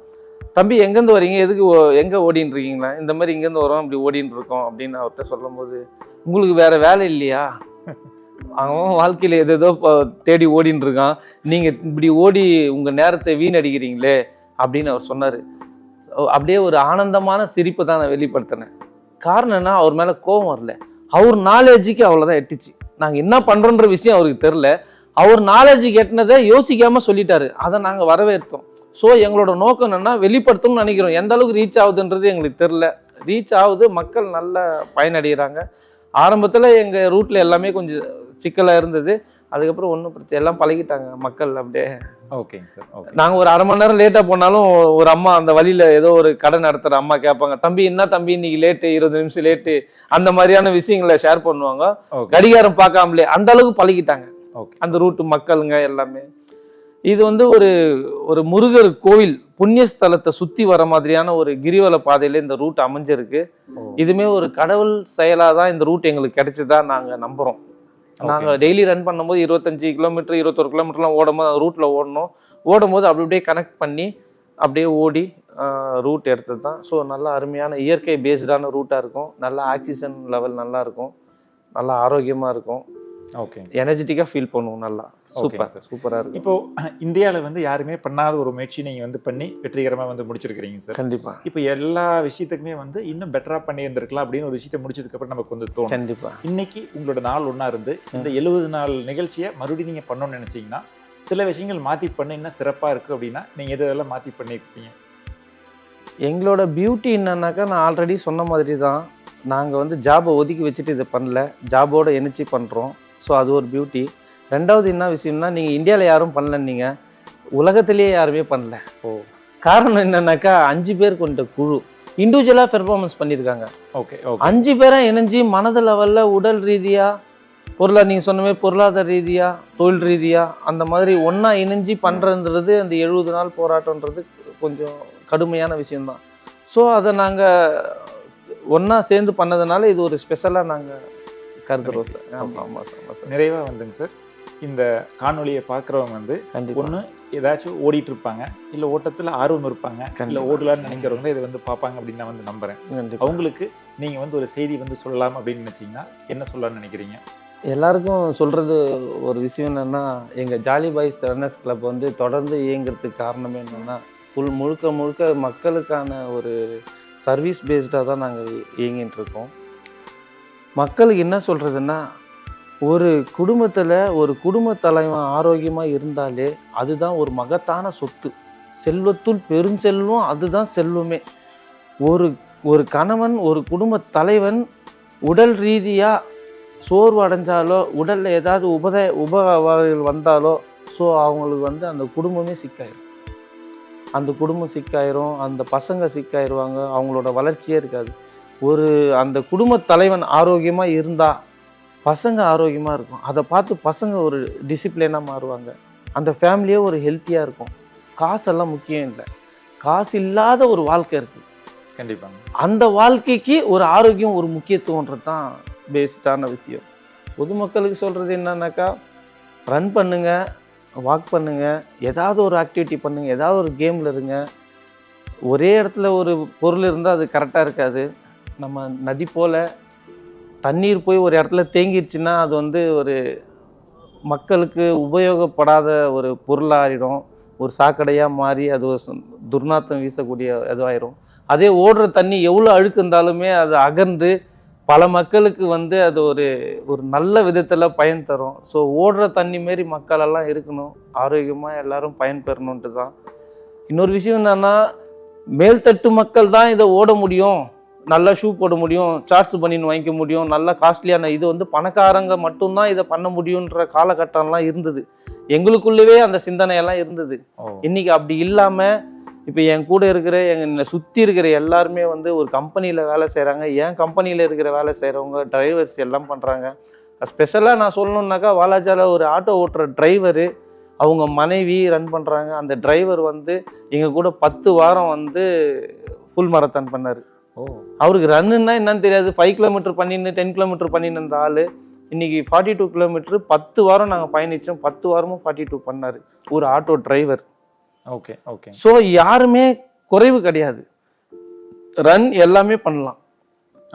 தம்பி எங்கேருந்து வரீங்க, எதுக்கு எங்கே ஓடின்னு இருக்கீங்களா, இந்த மாதிரி இங்கேருந்து வரோம், இப்படி ஓடின்னு இருக்கோம் அப்படின்னு அவர்கிட்ட சொல்லும் போது, உங்களுக்கு வேற வேலை இல்லையா, அவன் வாழ்க்கையில் எதோ தேடி ஓடின்னு இருக்கான், நீங்கள் இப்படி ஓடி உங்கள் நேரத்தை வீணடிக்கிறீங்களே அப்படின்னு அவர் சொன்னார். அப்படியே ஒரு ஆனந்தமான சிரிப்பை தான் நான் வெளிப்படுத்தினேன். காரணம் என்ன, அவர் மேலே கோபம் வரல, அவர் நாலேஜுக்கு அவ்வளோதான் எட்டுச்சு. நாங்கள் என்ன பண்ணுறோன்ற விஷயம் அவருக்கு தெரில, அவர் நாலேஜுக்கு எட்டினதை யோசிக்காமல் சொல்லிட்டாரு, அதை நாங்கள் வரவேற்றோம். ஸோ எங்களோட நோக்கம் என்னென்னா வெளிப்படுத்தணும்னு நினைக்கிறோம். எந்த அளவுக்கு ரீச் ஆகுதுன்றது எங்களுக்கு தெரில, ரீச் ஆகுது, மக்கள் நல்ல பயனடைகிறாங்க. ஆரம்பத்தில் எங்கள் ரூட்டில் எல்லாமே கொஞ்சம் சிக்கலாக இருந்தது, அதுக்கப்புறம் ஒன்றும் பிரச்சனை, எல்லாம் பழகிட்டாங்க மக்கள் அப்படியே. ஓகேங்க சார். ஓகே. நாங்கள் ஒரு 1/2 மணி நேரம் லேட்டாக போனாலும் ஒரு அம்மா அந்த வழியில் ஏதோ ஒரு கடை நடத்துகிற அம்மா கேட்பாங்க, தம்பி என்ன தம்பி இன்னைக்கு லேட்டு, 20 நிமிஷம் லேட்டு, அந்த மாதிரியான விஷயங்களை ஷேர் பண்ணுவாங்க. கடிகாரம் பார்க்காமலே அந்த அளவுக்கு பழகிட்டாங்க அந்த ரூட்டு மக்களுங்க எல்லாமே. இது வந்து ஒரு முருகர் கோவில் புண்ணியஸ்தலத்தை சுற்றி வர மாதிரியான ஒரு கிரிவல பாதையில் இந்த ரூட் அமைஞ்சிருக்கு. இதுவுமே ஒரு கடவுள் செயலாக தான் இந்த ரூட் எங்களுக்கு கிடைச்சதா நாங்கள் நம்புகிறோம். நாங்கள் டெய்லி ரன் பண்ணும்போது 25 கிலோமீட்டர் 21 கிலோமீட்டர்லாம் ஓடும்போது அந்த ரூட்டில் ஓடும்போது அப்படி அப்படியே கனெக்ட் பண்ணி அப்படியே ஓடி ரூட் எடுத்தது தான். ஸோ நல்லா அருமையான இயற்கை பேஸ்டான ரூட்டாக இருக்கும், நல்லா ஆக்சிஜன் லெவல் நல்லா இருக்கும், நல்லா ஆரோக்கியமாக இருக்கும். ஓகே. எனர்ஜெட்டிக்காக ஃபீல் பண்ணுவோம், நல்லா சூப்பர் சார், சூப்பராக இருக்கும். இப்போ இந்தியாவில் வந்து யாருமே பண்ணாத ஒரு முயற்சி நீங்கள் வந்து பண்ணி வெற்றிகரமாக வந்து முடிச்சிருக்கிறீங்க சார். கண்டிப்பாக. இப்போ எல்லா விஷயத்துக்குமே வந்து இன்னும் பெட்டராக பண்ணி இருந்திருக்கலாம் அப்படின்னு ஒரு விஷயத்தை முடிச்சதுக்கப்புறம் நமக்கு வந்து தோணும். கண்டிப்பாக. இன்னைக்கு உங்களோட நாள் ஒன்றா இருந்து இந்த 70 நாள் நிகழ்ச்சியை மறுபடியும் நீங்கள் பண்ணணும்னு நினச்சிங்கன்னா சில விஷயங்கள் மாற்றி பண்ண இன்னும் சிறப்பாக இருக்குது அப்படின்னா நீங்கள் எதெல்லாம் மாற்றி பண்ணியிருப்பீங்க? எங்களோட பியூட்டி என்னன்னாக்கா, நான் ஆல்ரெடி சொன்ன மாதிரி தான், நாங்கள் வந்து ஜாபை ஒதுக்கி வச்சுட்டு இதை பண்ணல, ஜாபோடு இணைச்சி பண்ணுறோம். ஸோ அது ஒரு பியூட்டி. ரெண்டாவது என்ன விஷயம்னா, நீங்கள் இந்தியாவில் யாரும் பண்ணலன்னீங்க, உலகத்திலேயே யாருமே பண்ணல. காரணம் என்னன்னாக்கா, 5 பேர் கொண்ட குழு இண்டிவிஜுவலாக பெர்ஃபார்மன்ஸ் பண்ணியிருக்காங்க. ஓகே. 5 பேராக இணைஞ்சி மனது லெவலில் உடல் ரீதியாக நீங்கள் சொன்ன மாதிரி பொருளாதார ரீதியாக தொழில் ரீதியாக அந்த மாதிரி ஒன்றா இணைஞ்சி பண்ணுறதுன்றது அந்த 70 நாள் போராட்டன்றது கொஞ்சம் கடுமையான விஷயம்தான். ஸோ அதை நாங்கள் ஒன்றா சேர்ந்து பண்ணதுனால இது ஒரு ஸ்பெஷலாக நாங்கள் கருதுறோம் சார். ஆமாம் ஆமாம் சார். நிறைவாக வந்துங்க சார், இந்த காணொலியை பார்க்குறவங்க வந்து ஒன்று ஏதாச்சும் ஓடிட்டு இருப்பாங்க, இல்லை ஓட்டத்தில் ஆர்வம் இருப்பாங்க, இல்லை ஓடலான்னு நினைக்கிறவங்க இதை வந்து பார்ப்பாங்க அப்படின்னு நான் வந்து நம்புகிறேன். அவங்களுக்கு நீங்கள் வந்து ஒரு செய்தி வந்து சொல்லலாம் அப்படின்னு நினச்சிங்கன்னா என்ன சொல்லலாம்னு நினைக்கிறீங்க? எல்லாருக்கும் சொல்கிறது ஒரு விஷயம் என்னென்னா, எங்கள் ஜாலி பாய்ஸ் ரன்னர்ஸ் கிளப் வந்து தொடர்ந்து இயங்குறதுக்கு காரணமே என்னென்னா, முழுக்க மக்களுக்கான ஒரு சர்வீஸ் பேஸ்டாக தான் நாங்கள் இயங்கிட்டு இருக்கோம். மக்களுக்கு என்ன சொல்கிறதுன்னா, ஒரு குடும்பத்தில் ஒரு குடும்ப தலைவன் ஆரோக்கியமாக இருந்தாலே அதுதான் ஒரு மகத்தான சொத்து. செல்வத்துள் பெருஞ்செல்வம், அதுதான் செல்வமே. ஒரு கணவன் ஒரு குடும்ப தலைவன் உடல் ரீதியாக சோர்வு அடைஞ்சாலோ, உடலில் ஏதாவது உபவாதங்கள் வந்தாலோ, ஸோ அவங்களுக்கு வந்து அந்த குடும்பமே சிக்காயிரும். அந்த குடும்பம் சிக்காயிரும், அந்த பசங்க சிக்காயிருவாங்க, அவங்களோட வளர்ச்சியே இருக்காது. அந்த குடும்ப தலைவன் ஆரோக்கியமாக இருந்தால் பசங்க ஆரோக்கியமாக இருக்கும். அதை பார்த்து பசங்க ஒரு டிசிப்ளினாக மாறுவாங்க, அந்த ஃபேமிலியே ஒரு ஹெல்த்தியாக இருக்கும். காசெல்லாம் முக்கியம் இல்லை, காசு இல்லாத ஒரு வாழ்க்கை இருக்குது. கண்டிப்பாக. அந்த வாழ்க்கைக்கு ஒரு ஆரோக்கியம் ஒரு முக்கியத்துவன்றது தான் பேஸ்டான விஷயம். பொதுமக்களுக்கு சொல்கிறது என்னன்னாக்கா, ரன் பண்ணுங்கள், வாக் பண்ணுங்கள், ஏதாவது ஒரு ஆக்டிவிட்டி பண்ணுங்கள், ஏதாவது ஒரு கேமில் இருங்க. ஒரே இடத்துல ஒரு பொருள் இருந்தால் அது கரெக்டாக இருக்காது. நம்ம நதி போல் தண்ணீர் போய் ஒரு இடத்துல தேங்கிடுச்சுன்னா அது வந்து ஒரு மக்களுக்கு உபயோகப்படாத ஒரு பொருளாகிடும், ஒரு சாக்கடையாக மாறி அது ஒரு துர்நாற்றம் வீசக்கூடிய இதுவாயிரும். அதே ஓடுற தண்ணி எவ்வளோ அழுக்கு இருந்தாலுமே அது அகன்று பல மக்களுக்கு வந்து அது ஒரு நல்ல விதத்தில் பயன் தரும். ஸோ ஓடுற தண்ணி மாரி மக்களெல்லாம் இருக்கணும், ஆரோக்கியமாக எல்லோரும் பயன்பெறணுன்ட்டு தான். இன்னொரு விஷயம் என்னென்னா, மேல்தட்டு மக்கள் தான் இதை ஓட முடியும், நல்ல ஷூ போட முடியும், சார்ட்ஸ் பனியன் வாங்கிக்க முடியும், நல்ல காஸ்ட்லியான இது வந்து பணக்காரங்க மட்டும்தான் இதை பண்ண முடியுன்ற காலகட்டம்லாம் இருந்தது. எங்களுக்குள்ளவே அந்த சிந்தனையெல்லாம் இருந்தது. இன்னைக்கு அப்படி இல்லாமல் இப்போ என் கூட இருக்கிற என்னை சுற்றி இருக்கிற எல்லாருமே வந்து ஒரு கம்பெனியில் வேலை செய்கிறாங்க. என் கம்பெனியில் இருக்கிற வேலை செய்கிறவங்க டிரைவர்ஸ் எல்லாம் பண்ணுறாங்க. ஸ்பெஷலாக நான் சொல்லணுன்னாக்கா வாலாஜாவில் ஒரு ஆட்டோ ஓட்டுற டிரைவரு அவங்க மனைவி ரன் பண்ணுறாங்க. அந்த டிரைவர் வந்து எங்கள் கூட 10 வாரம் வந்து ஃபுல் மாரத்தான் பண்ணார். அவருக்கு ரன்னுன்னா என்னன்னு தெரியாது. 5 கிலோமீட்டர் பண்ணின்னு 10 கிலோமீட்டர் பண்ணின்னு இருந்த ஆள் இன்னைக்கு 42 கிலோமீட்டர் 10 வாரம் நாங்கள் பயணித்தோம். 10 வாரமும் 42 பண்ணார் ஒரு auto driver. Okay okay. So யாருமே குறைவு கிடையாது, ரன் எல்லாமே பண்ணலாம்.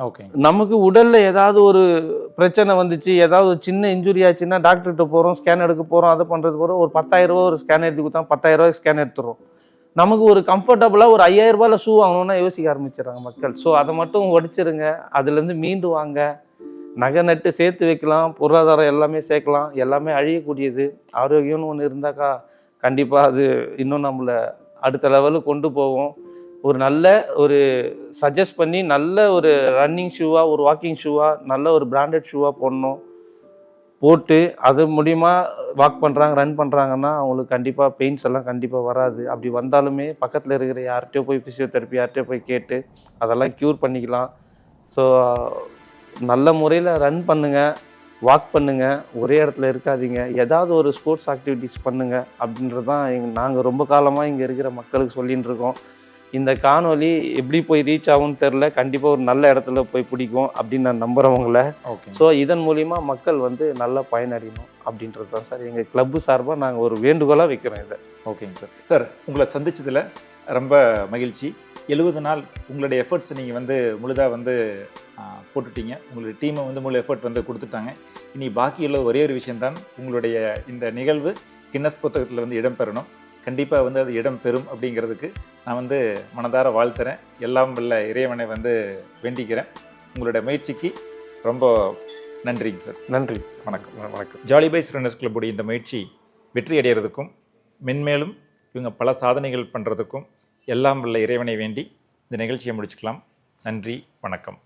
ஓகே. நமக்கு உடல்ல ஏதாவது ஒரு பிரச்சனை வந்துச்சு, ஏதாவது ஒரு சின்ன இன்ஜுரி ஆச்சுன்னா டாக்டர்கிட்ட போகிறோம், ஸ்கேன் எடுக்க போகிறோம், அதை பண்ணுறது போகிறோம். ஒரு 10,000 ரூபா ஒரு ஸ்கேன் எடுத்து கொடுத்தா 10,000 ரூபாய்க்கு ஸ்கேன் எடுத்துடுறோம். நமக்கு ஒரு கம்ஃபர்டபுளாக ஒரு 5,000 ரூபாயில் ஷூ வாங்கணும்னா யோசிக்க ஆரம்பிச்சிடறாங்க மக்கள். ஸோ அதை மட்டும் உடைச்சிருங்க, அதுலேருந்து மீண்டு வாங்க. நகை நட்டு சேர்த்து வைக்கலாம், பொருளாதாரம் எல்லாமே சேர்க்கலாம், எல்லாமே அழியக்கூடியது. ஆரோக்கியம்னு ஒன்று இருந்தாக்கா கண்டிப்பாக அது இன்னும் நம்மளை அடுத்த லெவலுக்கு கொண்டு போவோம். ஒரு நல்ல ஒரு சஜஸ்ட் பண்ணி நல்ல ஒரு ரன்னிங் ஷூவாக, ஒரு வாக்கிங் ஷூவாக, நல்ல ஒரு பிராண்டட் ஷூவாக போடணும். போட்டு அது மூலிமா வாக் பண்ணுறாங்க, ரன் பண்ணுறாங்கன்னா அவங்களுக்கு கண்டிப்பாக பெயின்ஸ் எல்லாம் கண்டிப்பாக வராது. அப்படி வந்தாலுமே பக்கத்தில் இருக்கிற யார்கிட்டயோ போய் ஃபிசியோதெரப்பி யார்கிட்டயோ போய் கேட்டு அதெல்லாம் க்யூர் பண்ணிக்கலாம். ஸோ நல்ல முறையில் ரன் பண்ணுங்கள், வாக் பண்ணுங்கள், ஒரே இடத்துல இருக்காதீங்க, ஏதாவது ஒரு ஸ்போர்ட்ஸ் ஆக்டிவிட்டீஸ் பண்ணுங்கள் அப்படின்றது தான் நாங்கள் ரொம்ப காலமாக இங்கே இருக்கிற மக்களுக்கு சொல்லின்னு இருக்கோம். இந்த காணொலி எப்படி போய் ரீச் ஆகும்னு தெரில, கண்டிப்பாக ஒரு நல்ல இடத்துல போய் பிடிக்கும் அப்படின்னு நான் நம்புகிறவங்கள. ஓகே. ஸோ இதன் மூலிமா மக்கள் வந்து நல்லா பயனடையணும் அப்படின்றது தான் சார் எங்கள் கிளப்பு சார்பாக நாங்கள் ஒரு வேண்டுகோளாக வைக்கிறோம் இதை. ஓகேங்க சார். சார் உங்களை சந்திச்சதில் ரொம்ப மகிழ்ச்சி. 70 நாள் உங்களுடைய எஃபர்ட்ஸ் நீங்கள் வந்து முழுதாக வந்து போட்டுட்டீங்க. உங்களுடைய டீமை வந்து முழு எஃபர்ட் வந்து கொடுத்துட்டாங்க. இனி பாக்கியுள்ள ஒரே ஒரு விஷயம்தான், உங்களுடைய இந்த நிகழ்வு கின்னஸ் புத்தகத்தில் வந்து இடம்பெறணும். கண்டிப்பாக வந்து அது இடம் பெறும் அப்படிங்கிறதுக்கு நான் வந்து மனதார வாழ்த்துறேன். எல்லாம் வல்ல இறைவனை வந்து வேண்டிக்கிறேன். உங்களுடைய முயற்சிக்கு ரொம்ப நன்றிங்க சார். நன்றி. வணக்கம். வணக்கம். ஜாலி பாய்ஸ் ரன்னர்ஸ் கிளப்புடைய இந்த முயற்சி வெற்றி அடைகிறதுக்கும் மென்மேலும் இவங்க பல சாதனைகள் பண்ணுறதுக்கும் எல்லாம் வல்ல இறைவனை வேண்டி இந்த நிகழ்ச்சியை முடிச்சுக்கலாம். நன்றி, வணக்கம்.